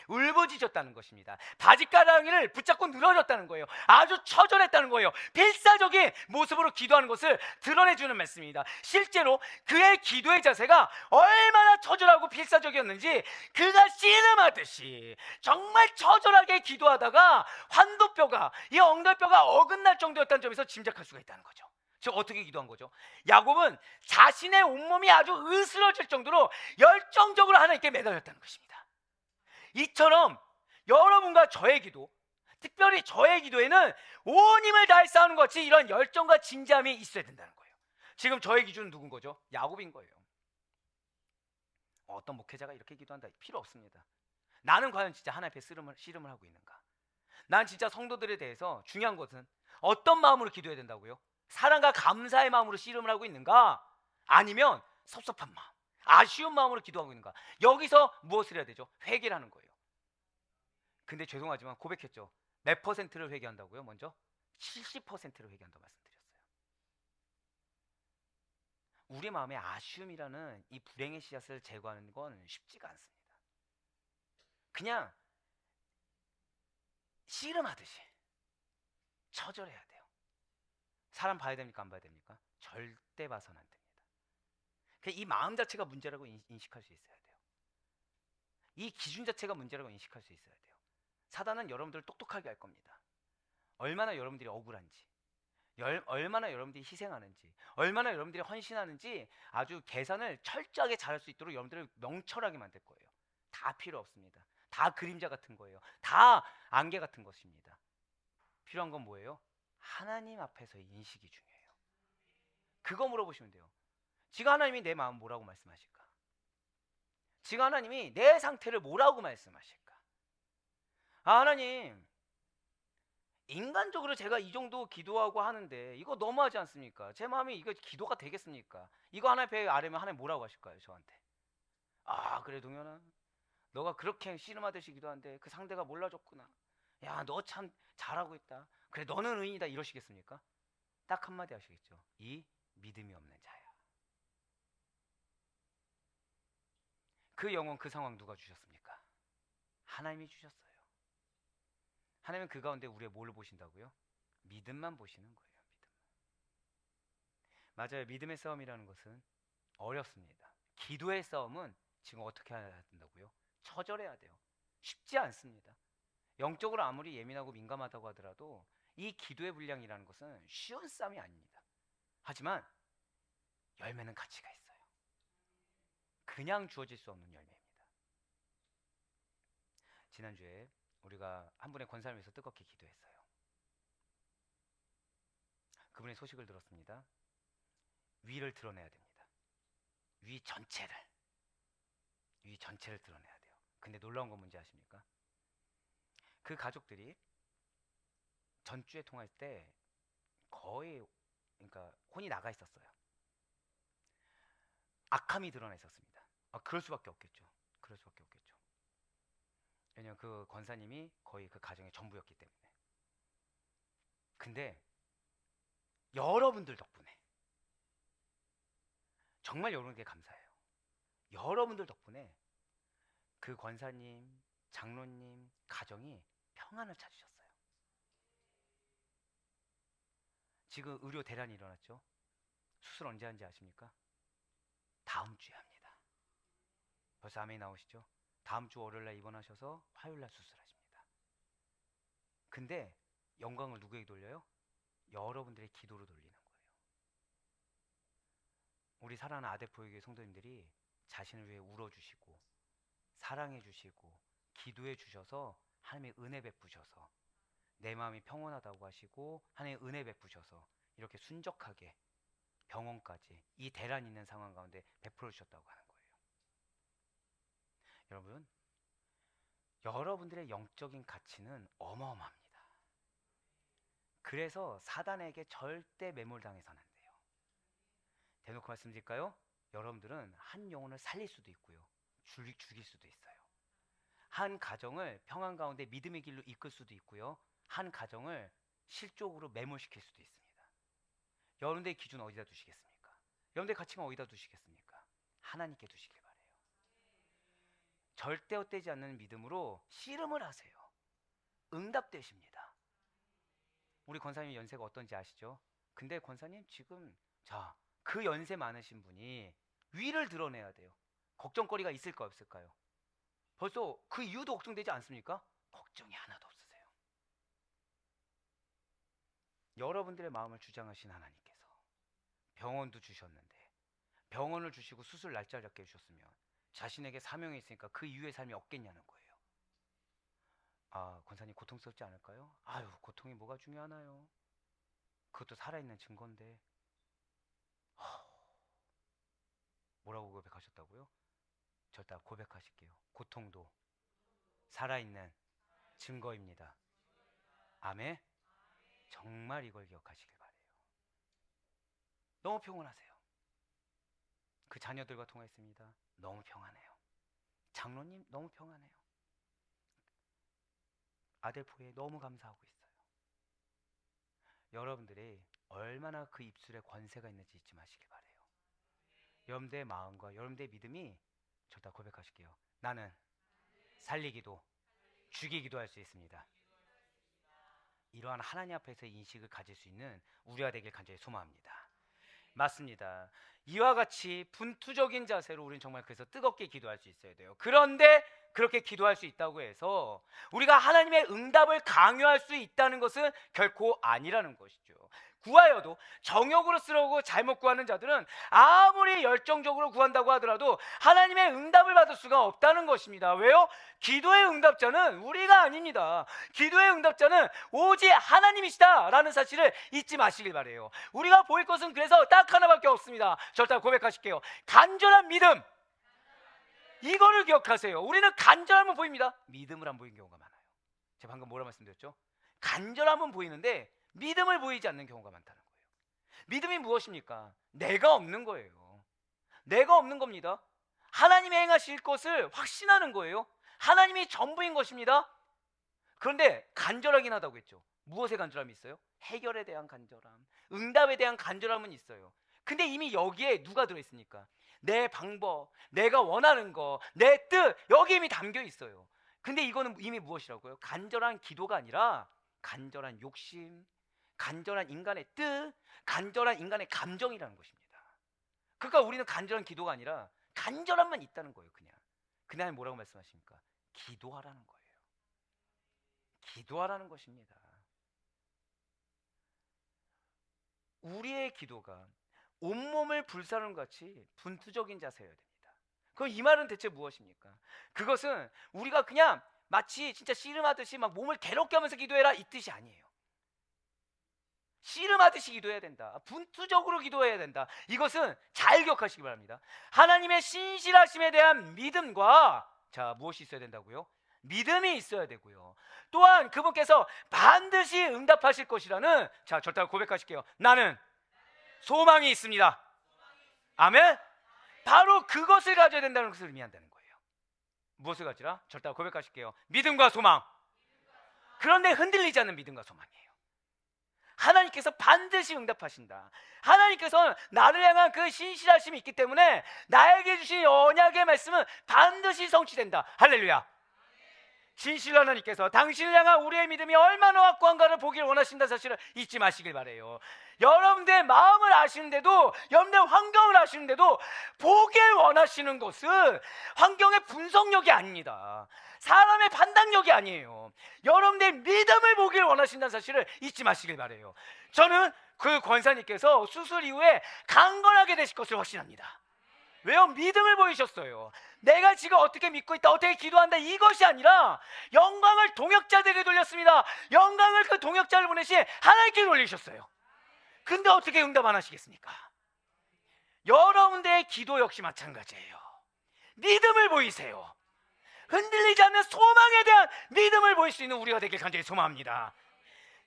울부짖었다는 것입니다. 바짓가랑이를 붙잡고 늘어졌다는 거예요. 아주 처절했다는 거예요. 필사적인 모습으로 기도하는 것을 드러내주는 말씀입니다. 실제로 그의 기도의 자세가 얼마나 처절하고 필사적이었는지 그가 씨름하듯이 정말 처절하게 기도하다가 환도뼈가, 이 엉덩이뼈가 어긋날 정도였다는 점에서 짐작할 수가 있다는 거죠. 즉 어떻게 기도한 거죠? 야곱은 자신의 온몸이 아주 으스러질 정도로 열정적으로 하나님께 매달렸다는 것입니다. 이처럼 여러분과 저의 기도, 특별히 저의 기도에는 온 힘을 다해 싸우는 것 같이 이런 열정과 진지함이 있어야 된다는 거예요. 지금 저의 기준은 누군 거죠? 야곱인 거예요. 어떤 목회자가 이렇게 기도한다, 필요 없습니다. 나는 과연 진짜 하나님 앞에 씨름을 하고 있는가? 난 진짜 성도들에 대해서 중요한 것은 어떤 마음으로 기도해야 된다고요? 사랑과 감사의 마음으로 씨름을 하고 있는가? 아니면 섭섭한 마음, 아쉬운 마음으로 기도하고 있는가? 여기서 무엇을 해야 되죠? 회개를 하는 거예요. 근데 죄송하지만 고백했죠. 몇 퍼센트를 회개한다고요? 먼저 70%를 회개한다고 말씀드렸어요. 우리 마음에 아쉬움이라는 이 불행의 씨앗을 제거하는 건 쉽지가 않습니다. 그냥 씨름하듯이 처절해야 돼요. 사람 봐야 됩니까? 안 봐야 됩니까? 절대 봐서는 안 됩니다. 이 마음 자체가 문제라고 인식할 수 있어야 돼요. 이 기준 자체가 문제라고 인식할 수 있어야 돼요. 사단은 여러분들을 똑똑하게 할 겁니다. 얼마나 여러분들이 억울한지, 얼마나 여러분들이 희생하는지, 얼마나 여러분들이 헌신하는지 아주 계산을 철저하게 잘할 수 있도록 여러분들을 명철하게 만들 거예요. 다 필요 없습니다. 다 그림자 같은 거예요. 다 안개 같은 것입니다. 필요한 건 뭐예요? 하나님 앞에서의 인식이 중요해요. 그거 물어보시면 돼요. 지금 하나님이 내 마음 뭐라고 말씀하실까? 지금 하나님이 내 상태를 뭐라고 말씀하실까? 하나님, 인간적으로 제가 이 정도 기도하고 하는데 이거 너무하지 않습니까? 제 마음이 이거 기도가 되겠습니까? 이거 하나님 배 아래면 하나님 뭐라고 하실까요? 저한테. 아, 그래 동현아, 너가 그렇게 씨름하듯이 기도하는데 그 상대가 몰라줬구나. 야, 너 참 잘하고 있다. 그래, 너는 의인이다. 이러시겠습니까? 딱 한마디 하시겠죠. 이 믿음이 없는 자야. 그 영혼, 그 상황 누가 주셨습니까? 하나님이 주셨어요. 하나님은 그 가운데 우리의 뭘 보신다고요? 믿음만 보시는 거예요. 믿음. 맞아요. 믿음의 싸움이라는 것은 어렵습니다. 기도의 싸움은 지금 어떻게 해야 된다고요? 처절해야 돼요. 쉽지 않습니다. 영적으로 아무리 예민하고 민감하다고 하더라도 이 기도의 분량이라는 것은 쉬운 싸움이 아닙니다. 하지만 열매는 가치가 있어요. 그냥 주어질 수 없는 열매입니다. 지난주에 우리가 한 분의 권사를 위해서 뜨겁게 기도했어요. 그분의 소식을 들었습니다. 위를 드러내야 됩니다. 위 전체를 드러내야 돼요. 근데 놀라운 건 뭔지 아십니까? 그 가족들이 전주에 통화할 때 거의, 그러니까 혼이 나가 있었어요. 악함이 드러나 있었습니다. 그럴 수밖에 없겠죠. 왜냐면 그 권사님이 거의 그 가정의 전부였기 때문에. 근데 여러분들 덕분에, 정말 여러분께 감사해요. 여러분들 덕분에 그 권사님, 장로님 가정이 평안을 찾으셨어요. 지금 의료 대란이 일어났죠. 수술 언제 하는지 아십니까? 다음 주에 합니다. 벌써 아멘이 나오시죠? 다음 주 월요일날 입원하셔서 화요일날 수술하십니다. 근데 영광을 누구에게 돌려요? 여러분들의 기도로 돌리는 거예요. 우리 사랑하는 아데포유교회 성도님들이 자신을 위해 울어주시고 사랑해주시고 기도해주셔서 하나님의 은혜 베푸셔서 내 마음이 평온하다고 하시고 하나님의 은혜 베푸셔서 이렇게 순적하게 병원까지 이 대란 있는 상황 가운데 베풀어 주셨다고 하는 거예요. 여러분, 여러분들의 영적인 가치는 어마어마합니다. 그래서 사단에게 절대 매몰당해서는 안 돼요. 대놓고 말씀드릴까요? 여러분들은 한 영혼을 살릴 수도 있고요, 죽일 수도 있어요. 한 가정을 평안 가운데 믿음의 길로 이끌 수도 있고요, 한 가정을 실족으로 매몰시킬 수도 있습니다. 여러분들의 기준 어디다 두시겠습니까? 여러분들의 가치관 어디다 두시겠습니까? 하나님께 두시길 바래요. 절대 헛되지 않는 믿음으로 씨름을 하세요. 응답되십니다. 우리 권사님 연세가 어떤지 아시죠? 근데 권사님 지금 그 연세 많으신 분이 위를 드러내야 돼요. 걱정거리가 있을까 없을까요? 벌써 그 이유도 걱정되지 않습니까? 걱정이 하나도 없으세요. 여러분들의 마음을 주장하신 하나님께서 병원도 주셨는데, 병원을 주시고 수술 날짜를 잡게 해주셨으면 자신에게 사명이 있으니까 그 이후의 삶이 없겠냐는 거예요. 권사님 고통스럽지 않을까요? 고통이 뭐가 중요하나요? 그것도 살아있는 증거인데. 뭐라고 고백하셨다고요? 절대 고백하실게요. 고통도 살아있는 증거입니다. 아멘. 정말 이걸 기억하시길 바래요. 너무 평온하세요. 그 자녀들과 통화했습니다. 너무 평안해요. 장로님 너무 평안해요. 아델포에 너무 감사하고 있어요. 여러분들이 얼마나 그 입술에 권세가 있는지 잊지 마시길 바래요. 여러분들의 마음과 여러분들의 믿음이, 절대 고백하실게요. 나는 살리기도 죽이기도 할 수 있습니다. 이러한 하나님 앞에서 인식을 가질 수 있는 우리가 되길 간절히 소망합니다. 맞습니다. 이와 같이 분투적인 자세로 우리는 정말 그래서 뜨겁게 기도할 수 있어야 돼요. 그런데 그렇게 기도할 수 있다고 해서 우리가 하나님의 응답을 강요할 수 있다는 것은 결코 아니라는 것이죠. 구하여도 정욕으로 쓰려고 잘못 구하는 자들은 아무리 열정적으로 구한다고 하더라도 하나님의 응답을 받을 수가 없다는 것입니다. 왜요? 기도의 응답자는 우리가 아닙니다. 기도의 응답자는 오직 하나님이시다 라는 사실을 잊지 마시길 바래요. 우리가 보일 것은 그래서 딱 하나밖에 없습니다. 절대 고백하실게요. 간절한 믿음, 이거를 기억하세요. 우리는 간절함을 보입니다. 믿음을 안 보이는 경우가 많아요. 제가 방금 뭐라 말씀드렸죠? 간절함은 보이는데 믿음을 보이지 않는 경우가 많다는 거예요. 믿음이 무엇입니까? 내가 없는 거예요. 내가 없는 겁니다. 하나님이 행하실 것을 확신하는 거예요. 하나님이 전부인 것입니다. 그런데 간절하긴 하다고 했죠. 무엇에 간절함이 있어요? 해결에 대한 간절함, 응답에 대한 간절함은 있어요. 근데 이미 여기에 누가 들어있습니까? 내 방법, 내가 원하는 거, 내 뜻, 여기 이미 담겨 있어요. 근데 이거는 이미 무엇이라고요? 간절한 기도가 아니라 간절한 욕심, 간절한 인간의 뜻, 간절한 인간의 감정이라는 것입니다. 그러니까 우리는 간절한 기도가 아니라 간절함만 있다는 거예요. 그냥 뭐라고 말씀하십니까? 기도하라는 거예요. 기도하라는 것입니다. 우리의 기도가 온몸을 불사르는 같이 분투적인 자세여야 됩니다. 그럼 이 말은 대체 무엇입니까? 그것은 우리가 그냥 마치 진짜 씨름하듯이 막 몸을 괴롭게 하면서 기도해라 이 뜻이 아니에요. 씨름하듯이 기도해야 된다. 분투적으로 기도해야 된다. 이것은 잘 기억하시기 바랍니다. 하나님의 신실하심에 대한 믿음과 무엇이 있어야 된다고요? 믿음이 있어야 되고요. 또한 그분께서 반드시 응답하실 것이라는 절대 고백하실게요. 나는 소망이 있습니다. 아멘. 바로 그것을 가져야 된다는 것을 의미한다는 거예요. 무엇을 가지라? 절대 고백하실게요. 믿음과 소망. 그런데 흔들리지 않는 믿음과 소망이에요. 하나님께서 반드시 응답하신다. 하나님께서는 나를 향한 그 신실하심이 있기 때문에 나에게 주신 언약의 말씀은 반드시 성취된다. 할렐루야. 진실로 하나님께서 당신을 향한 우리의 믿음이 얼마나 확고한가를 보길 원하신다는 사실을 잊지 마시길 바래요. 여러분들의 마음을 아시는데도, 여러분들의 환경을 아시는데도 보길 원하시는 것은 환경의 분석력이 아닙니다. 사람의 판단력이 아니에요. 여러분들의 믿음을 보길 원하신다는 사실을 잊지 마시길 바래요. 저는 그 권사님께서 수술 이후에 강건하게 되실 것을 확신합니다. 왜요? 믿음을 보이셨어요. 내가 지금 어떻게 믿고 있다, 어떻게 기도한다, 이것이 아니라 영광을 동역자들에게 돌렸습니다. 영광을 그 동역자를 보내신 하나님께 돌리셨어요. 근데 어떻게 응답 안 하시겠습니까? 여러분들의 기도 역시 마찬가지예요. 믿음을 보이세요. 흔들리지 않는 소망에 대한 믿음을 보일 수 있는 우리가 되길 간절히 소망합니다.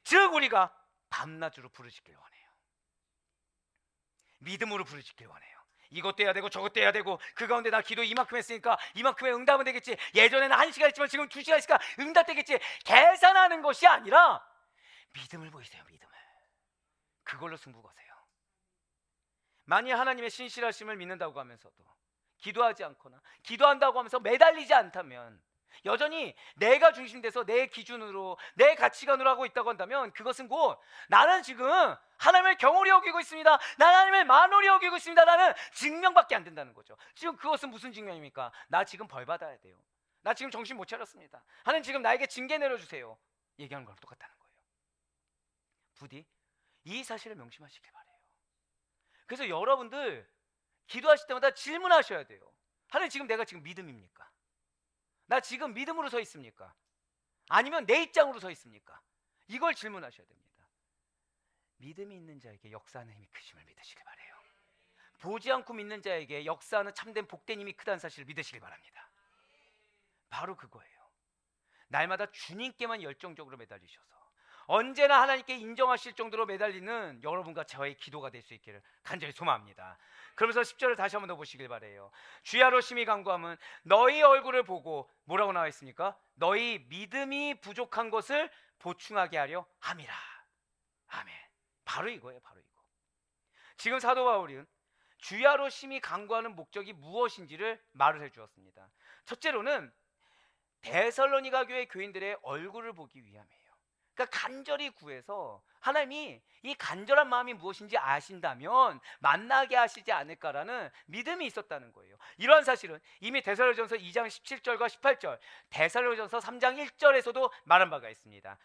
즉 우리가 밤낮으로 부르짖길 원해요. 믿음으로 부르짖길 원해요. 이것도 해야 되고 저것도 해야 되고, 그 가운데 나 기도 이만큼 했으니까 이만큼의 응답은 되겠지, 예전에는 1시간 했지만 지금 2시간 했으니까 응답되겠지, 계산하는 것이 아니라 믿음을 보이세요. 믿음을. 그걸로 승부 거세요. 만일 하나님의 신실하심을 믿는다고 하면서도 기도하지 않거나 기도한다고 하면서 매달리지 않다면, 여전히 내가 중심돼서 내 기준으로 내 가치관으로 하고 있다고 한다면, 그것은 곧 나는 지금 하나님을 경홀히 여기고 있습니다, 나는 하나님을 만홀히 여기고 있습니다, 나는 증명밖에 안 된다는 거죠. 지금 그것은 무슨 증명입니까? 나 지금 벌 받아야 돼요, 나 지금 정신 못 차렸습니다, 하나님 지금 나에게 징계 내려주세요, 얘기하는 거랑 똑같다는 거예요. 부디 이 사실을 명심하시길 바래요. 그래서 여러분들 기도하실 때마다 질문하셔야 돼요. 하나님, 지금 내가 지금 믿음입니까? 나 지금 믿음으로 서 있습니까? 아니면 내 입장으로 서 있습니까? 이걸 질문하셔야 됩니다. 믿음이 있는 자에게 역사하는 힘이 크심을 믿으시길 바래요. 보지 않고 믿는 자에게 역사하는 참된 복된 힘이 크다는 사실을 믿으시길 바랍니다. 바로 그거예요. 날마다 주님께만 열정적으로 매달리셔서 언제나 하나님께 인정하실 정도로 매달리는 여러분과 저의 기도가 될 수 있기를 간절히 소망합니다. 그러면서 10절을 다시 한번 더 보시길 바래요. 주야로 심히 간구함은 너희 얼굴을 보고 뭐라고 나와 있습니까? 너희 믿음이 부족한 것을 보충하게 하려 함이라. 아멘. 바로 이거예요. 바로 이거. 지금 사도 바울은 주야로 심히 간구하는 목적이 무엇인지를 말을 해주었습니다. 첫째로는 데살로니가 교회 교인들의 얼굴을 보기 위함이에요. 그러니까 간절히 구해서 하나님이 이 간절한 마음이 무엇인지 아신다면 만나게 하시지 않을까라는 믿음이 있었다는 거예요. 이러한 사실은 이미 데살로니가전서 2장 17절과 18절, 데살로니가전서 3장 1절에서도 말한 바가 있습니다.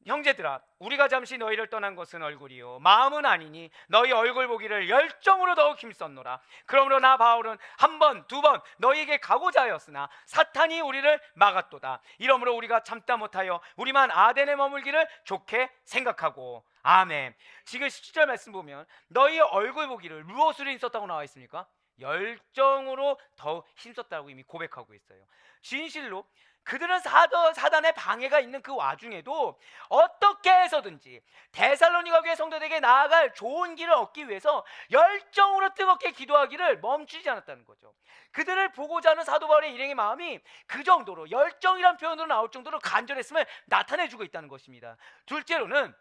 형제들아, 우리가 잠시 너희를 떠난 것은 얼굴이요 마음은 아니니 너희 얼굴 보기를 열정으로 더욱 힘썼노라. 그러므로 나 바울은 한 번, 두 번 너희에게 가고자 하였으나 사탄이 우리를 막았도다. 이러므로 우리가 참다 못하여 우리만 아덴에 머물기를 좋게 생각하고. 아멘. 지금 17절 말씀 보면 너희 얼굴 보기를 무엇으로 힘썼다고 나와 있습니까? 열정으로 더욱 힘썼다고 이미 고백하고 있어요. 진실로 그들은 사단의 방해가 있는 그 와중에도 어떻게 해서든지 데살로니가 교회 성도들에게 나아갈 좋은 길을 얻기 위해서 열정으로 뜨겁게 기도하기를 멈추지 않았다는 거죠. 그들을 보고자 하는 사도 바울의 일행의 마음이 그 정도로, 열정이란 표현으로 나올 정도로 간절했음을 나타내주고 있다는 것입니다. 둘째로는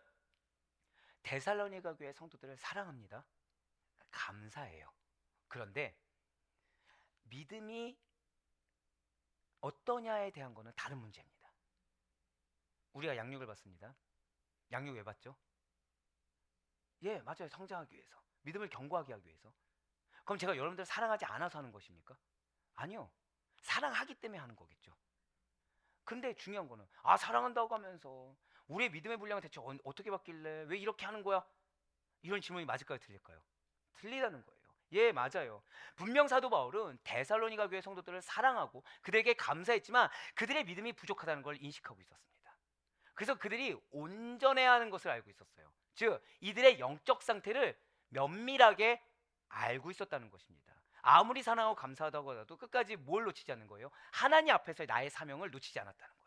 데살로니가 교회 성도들을 사랑합니다. 감사해요. 그런데 믿음이 어떠냐에 대한 거는 다른 문제입니다. 우리가 양육을 받습니다. 양육 왜 받죠? 예, 맞아요. 성장하기 위해서. 믿음을 견고하게 하기 위해서. 그럼 제가 여러분들 사랑하지 않아서 하는 것입니까? 아니요. 사랑하기 때문에 하는 거겠죠. 근데 중요한 거는 사랑한다고 하면서 우리의 믿음의 분량은 대체 어떻게 바뀔래? 왜 이렇게 하는 거야? 이런 질문이 맞을까요? 틀릴까요? 틀리다는 거예요. 예, 맞아요. 분명 사도 바울은 데살로니가 교회 성도들을 사랑하고 그들에게 감사했지만 그들의 믿음이 부족하다는 걸 인식하고 있었습니다. 그래서 그들이 온전해야 하는 것을 알고 있었어요. 즉 이들의 영적 상태를 면밀하게 알고 있었다는 것입니다. 아무리 사랑하고 감사하다고 하더라도 끝까지 뭘 놓치지 않는 거예요? 하나님 앞에서 나의 사명을 놓치지 않았다는 거예요.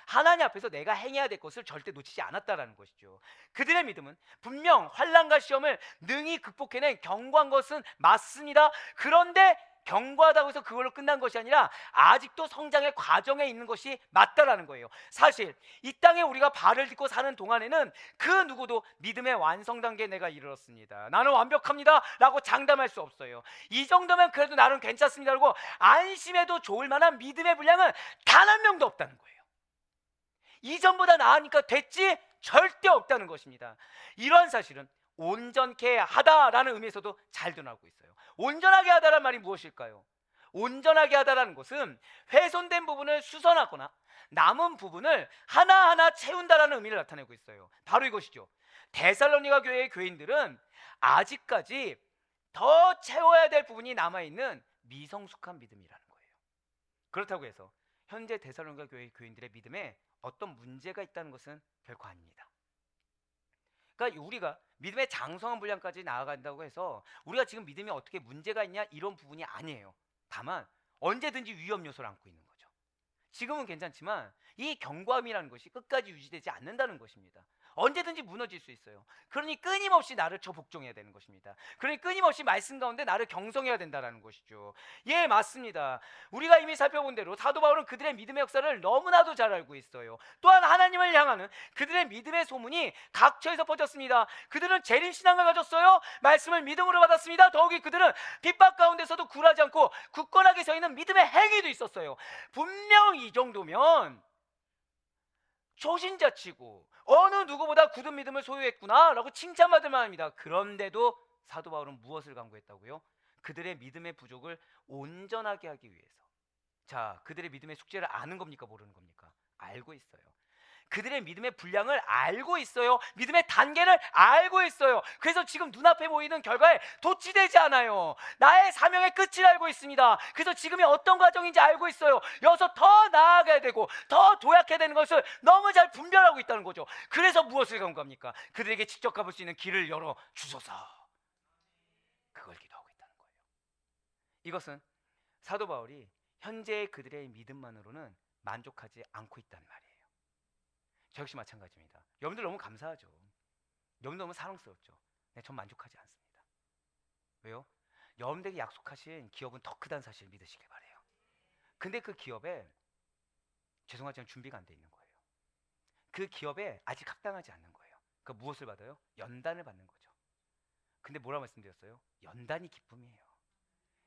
하나님 앞에서 내가 행해야 될 것을 절대 놓치지 않았다라는 것이죠. 그들의 믿음은 분명 환난과 시험을 능히 극복해낸 견고한 것은 맞습니다. 그런데 견고하다고 해서 그걸로 끝난 것이 아니라 아직도 성장의 과정에 있는 것이 맞다라는 거예요. 사실 이 땅에 우리가 발을 딛고 사는 동안에는 그 누구도 믿음의 완성 단계에 내가 이르렀습니다, 나는 완벽합니다 라고 장담할 수 없어요. 이 정도면 그래도 나는 괜찮습니다 라고 안심해도 좋을 만한 믿음의 분량은 단 한 명도 없다는 거예요. 이전보다 나으니까 됐지? 절대 없다는 것입니다. 이런 사실은 온전케 하다라는 의미에서도 잘 드러나고 있어요. 온전하게 하다라는 말이 무엇일까요? 온전하게 하다라는 것은 훼손된 부분을 수선하거나 남은 부분을 하나하나 채운다라는 의미를 나타내고 있어요. 바로 이것이죠. 데살로니가 교회의 교인들은 아직까지 더 채워야 될 부분이 남아있는 미성숙한 믿음이라는 거예요. 그렇다고 해서 현재 데살로니가 교회 교인들의 믿음에 어떤 문제가 있다는 것은 결코 아닙니다. 그러니까 우리가 믿음의 장성한 분량까지 나아간다고 해서 우리가 지금 믿음이 어떻게 문제가 있냐 이런 부분이 아니에요. 다만 언제든지 위험 요소를 안고 있는 거죠. 지금은 괜찮지만 이 견고함이라는 것이 끝까지 유지되지 않는다는 것입니다. 언제든지 무너질 수 있어요. 그러니 끊임없이 나를 복종해야 되는 것입니다. 그러니 끊임없이 말씀 가운데 나를 경성해야 된다는 것이죠. 예, 맞습니다. 우리가 이미 살펴본 대로 사도 바울은 그들의 믿음의 역사를 너무나도 잘 알고 있어요. 또한 하나님을 향하는 그들의 믿음의 소문이 각처에서 퍼졌습니다. 그들은 재림신앙을 가졌어요. 말씀을 믿음으로 받았습니다. 더욱이 그들은 핍박 가운데서도 굴하지 않고 굳건하게 서 있는 믿음의 행위도 있었어요. 분명 이 정도면 초신자치고 어느 누구보다 굳은 믿음을 소유했구나 라고 칭찬받을 만합니다. 그런데도 사도 바울은 무엇을 강구했다고요? 그들의 믿음의 부족을 온전하게 하기 위해서. 자, 그들의 믿음의 숙제를 아는 겁니까? 모르는 겁니까? 알고 있어요. 그들의 믿음의 분량을 알고 있어요. 믿음의 단계를 알고 있어요. 그래서 지금 눈앞에 보이는 결과에 도취되지 않아요. 나의 사명의 끝을 알고 있습니다. 그래서 지금이 어떤 과정인지 알고 있어요. 여기서 더 나아가야 되고 더 도약해야 되는 것을 너무 잘 분별하고 있다는 거죠. 그래서 무엇을 간구합니까? 그들에게 직접 가볼 수 있는 길을 열어 주소서. 그걸 기도하고 있다는 거예요. 이것은 사도 바울이 현재의 그들의 믿음만으로는 만족하지 않고 있다는 말이에요. 저 역시 마찬가지입니다. 여러분들 너무 감사하죠. 여러분들 너무 사랑스럽죠. 네, 전 만족하지 않습니다. 왜요? 여러분들에게 약속하신 기업은 더 크다는 사실을 믿으시길 바래요. 근데 그 기업에 죄송하지만 준비가 안 돼 있는 거예요. 그 기업에 아직 합당하지 않는 거예요. 그 무엇을 받아요? 연단을 받는 거죠. 근데 뭐라 말씀드렸어요? 연단이 기쁨이에요.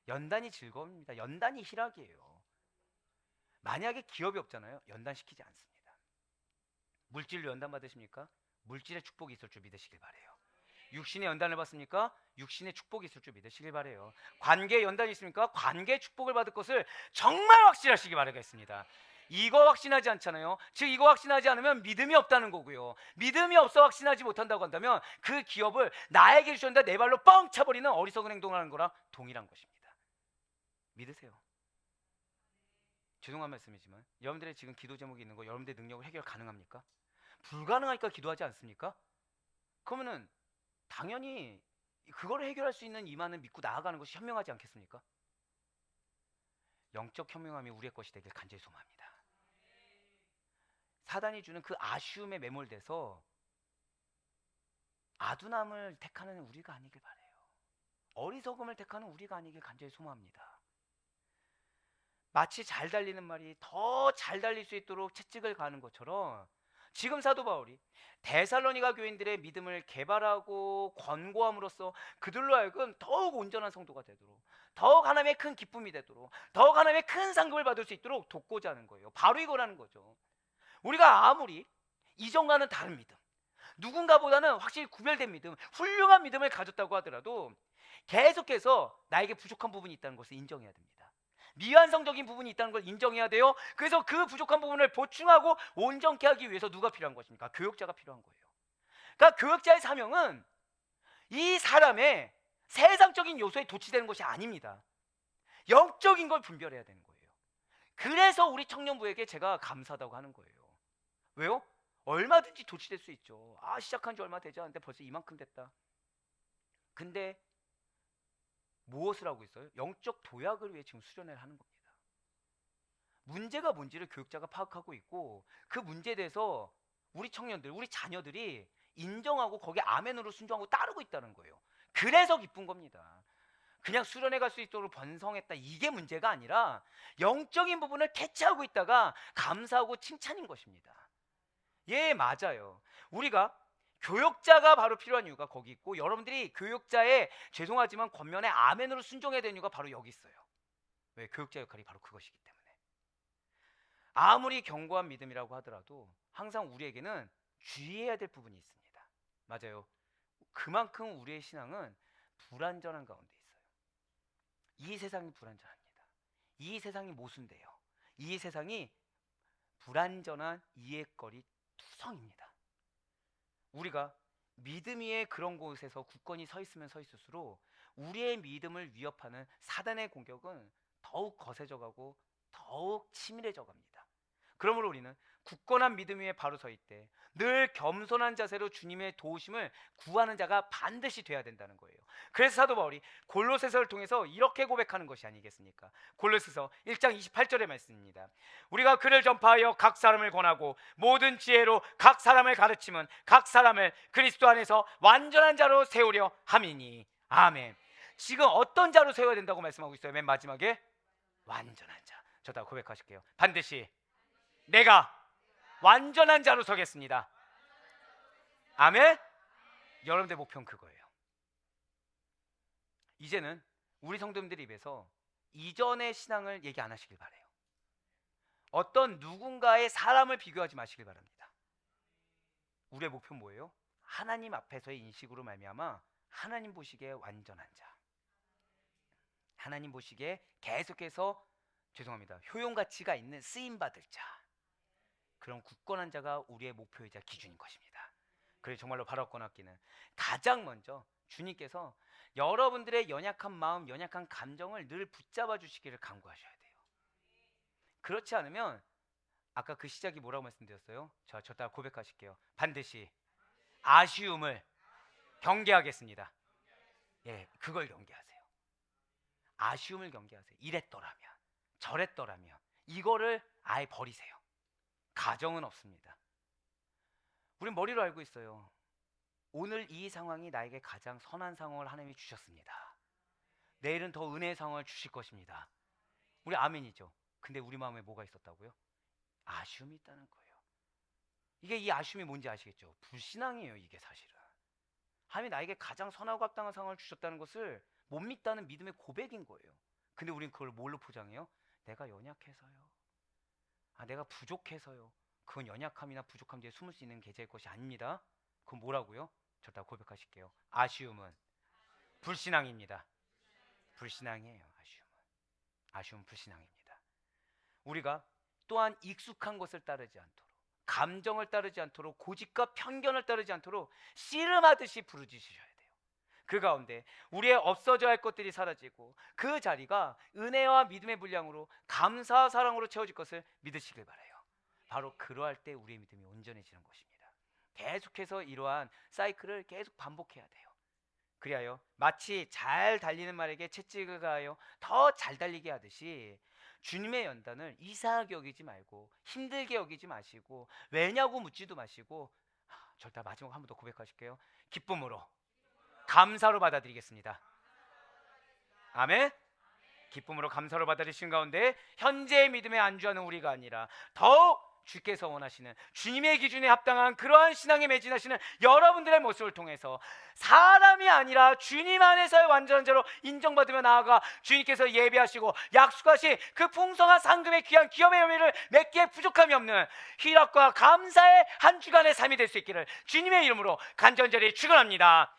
연단이 즐거움입니다. 연단이 희락이에요. 만약에 기업이 없잖아요. 연단시키지 않습니다. 물질로 연단 받으십니까? 물질의 축복이 있을 줄 믿으시길 바래요. 육신의 연단을 받습니까? 육신의 축복이 있을 줄 믿으시길 바래요. 관계의 연단이 있습니까? 관계의 축복을 받을 것을 정말 확신하시기 바라겠습니다. 이거 확신하지 않잖아요. 즉 이거 확신하지 않으면 믿음이 없다는 거고요. 믿음이 없어 확신하지 못한다고 한다면 그 기업을 나에게 주셨는데 내 발로 뻥 차버리는 어리석은 행동을 하는 거랑 동일한 것입니다. 믿으세요. 죄송한 말씀이지만 여러분들의 지금 기도 제목이 있는 거 여러분들의 능력을 해결 가능합니까? 불가능하니까 기도하지 않습니까? 그러면은 당연히 그걸 해결할 수 있는 이만을 믿고 나아가는 것이 현명하지 않겠습니까? 영적 현명함이 우리의 것이 되길 간절히 소망합니다. 사단이 주는 그 아쉬움에 매몰돼서 아둔함을 택하는 우리가 아니길 바래요. 어리석음을 택하는 우리가 아니길 간절히 소망합니다. 마치 잘 달리는 말이 더 잘 달릴 수 있도록 채찍을 가는 것처럼 지금 사도 바울이 데살로니가 교인들의 믿음을 개발하고 권고함으로써 그들로 하여금 더욱 온전한 성도가 되도록, 더욱 하나님의 큰 기쁨이 되도록, 더욱 하나님의 큰 상급을 받을 수 있도록 돕고자 하는 거예요. 바로 이거라는 거죠. 우리가 아무리 이전과는 다른 믿음, 누군가보다는 확실히 구별된 믿음, 훌륭한 믿음을 가졌다고 하더라도 계속해서 나에게 부족한 부분이 있다는 것을 인정해야 됩니다. 미완성적인 부분이 있다는 걸 인정해야 돼요. 그래서 그 부족한 부분을 보충하고 온전케 하기 위해서 누가 필요한 것입니까? 교역자가 필요한 거예요. 그러니까 교역자의 사명은 이 사람의 세상적인 요소에 도취되는 것이 아닙니다. 영적인 걸 분별해야 되는 거예요. 그래서 우리 청년부에게 제가 감사하다고 하는 거예요. 왜요? 얼마든지 도취될 수 있죠. 시작한 지 얼마 되지 않는데 벌써 이만큼 됐다. 근데 무엇을 하고 있어요? 영적 도약을 위해 지금 수련회를 하는 겁니다. 문제가 뭔지를 교육자가 파악하고 있고 그 문제에 대해서 우리 청년들, 우리 자녀들이 인정하고 거기에 아멘으로 순종하고 따르고 있다는 거예요. 그래서 기쁜 겁니다. 그냥 수련회 갈 수 있도록 번성했다, 이게 문제가 아니라 영적인 부분을 캐치하고 있다가 감사하고 칭찬인 것입니다. 예, 맞아요. 우리가 교역자가 바로 필요한 이유가 거기 있고, 여러분들이 교역자의 죄송하지만 권면에 아멘으로 순종해야 되는 이유가 바로 여기 있어요. 왜? 교역자 역할이 바로 그것이기 때문에. 아무리 견고한 믿음이라고 하더라도 항상 우리에게는 주의해야 될 부분이 있습니다. 맞아요. 그만큼 우리의 신앙은 불완전한 가운데 있어요. 이 세상이 불완전합니다. 이 세상이 모순돼요. 이 세상이 불완전한 이해거리 투성입니다. 우리가 믿음 위에 그런 곳에서 굳건히 서 있으면 서 있을수록 우리의 믿음을 위협하는 사단의 공격은 더욱 거세져가고 더욱 치밀해져 갑니다. 그러므로 우리는 굳건한 믿음 위에 바로 서 있되 늘 겸손한 자세로 주님의 도우심을 구하는 자가 반드시 돼야 된다는 거예요. 그래서 사도 바울이 골로새서를 통해서 이렇게 고백하는 것이 아니겠습니까? 골로새서 1장 28절의 말씀입니다. 우리가 그를 전파하여 각 사람을 권하고 모든 지혜로 각 사람을 가르치면 각 사람을 그리스도 안에서 완전한 자로 세우려 함이니. 아멘. 지금 어떤 자로 세워야 된다고 말씀하고 있어요? 맨 마지막에 완전한 자. 저 다 고백하실게요. 반드시 내가 완전한 자로 서겠습니다. 아멘. 여러분들의 목표는 그거예요. 이제는 우리 성도님들 입에서 이전의 신앙을 얘기 안 하시길 바래요. 어떤 누군가의 사람을 비교하지 마시길 바랍니다. 우리의 목표는 뭐예요? 하나님 앞에서의 인식으로 말미암아 하나님 보시기에 완전한 자, 하나님 보시기에 계속해서 효용가치가 있는 쓰임받을 자, 그런 굳건한 자가 우리의 목표이자 기준인 것입니다. 그래서 정말로 바로 권합기는 가장 먼저 주님께서 여러분들의 연약한 마음, 연약한 감정을 늘 붙잡아 주시기를 간구하셔야 돼요. 그렇지 않으면 아까 그 시작이 뭐라고 말씀드렸어요? 저 따라 고백하실게요. 반드시 아쉬움을 경계하겠습니다. 예, 그걸 경계하세요. 아쉬움을 경계하세요. 이랬더라면, 저랬더라면, 이거를 아예 버리세요. 가정은 없습니다. 우린 머리로 알고 있어요. 오늘 이 상황이 나에게 가장 선한 상황을 하나님이 주셨습니다. 내일은 더 은혜의 상황을 주실 것입니다. 우리 아멘이죠. 근데 우리 마음에 뭐가 있었다고요? 아쉬움이 있다는 거예요. 이게 이 아쉬움이 뭔지 아시겠죠? 불신앙이에요. 이게 사실은 하나님이 나에게 가장 선하고 합당한 상황을 주셨다는 것을 못 믿다는 믿음의 고백인 거예요. 근데 우린 그걸 뭘로 포장해요? 내가 연약해서요. 내가 부족해서요. 그건 연약함이나 부족함 뒤에 숨을 수 있는 계제의 것이 아닙니다. 그건 뭐라고요? 저 다 고백하실게요. 아쉬움은 불신앙입니다. 불신앙이에요. 아쉬움은 불신앙입니다. 우리가 또한 익숙한 것을 따르지 않도록, 감정을 따르지 않도록, 고집과 편견을 따르지 않도록 씨름하듯이 부르짖으셔야 돼요. 그 가운데 우리의 없어져야 할 것들이 사라지고 그 자리가 은혜와 믿음의 분량으로 감사와 사랑으로 채워질 것을 믿으시길 바라요. 바로 그러할 때 우리의 믿음이 온전해지는 것입니다. 계속해서 이러한 사이클을 계속 반복해야 돼요. 그리하여 마치 잘 달리는 말에게 채찍을 가하여 더 잘 달리게 하듯이 주님의 연단을 이상하게 여기지 말고 힘들게 여기지 마시고 왜냐고 묻지도 마시고 절대 마지막 한 번 더 고백하실게요. 기쁨으로 감사로 받아들이겠습니다. 아멘. 기쁨으로 감사로 받아들이신 가운데 현재의 믿음에 안주하는 우리가 아니라 더욱 주께서 원하시는 주님의 기준에 합당한 그러한 신앙에 매진하시는 여러분들의 모습을 통해서 사람이 아니라 주님 안에서의 완전한 자로 인정받으며 나아가 주님께서 예비하시고 약속하신 그 풍성한 상급의 귀한 기업의 열매를 맺기에 부족함이 없는 희락과 감사의 한 주간의 삶이 될 수 있기를 주님의 이름으로 간절히 축원합니다.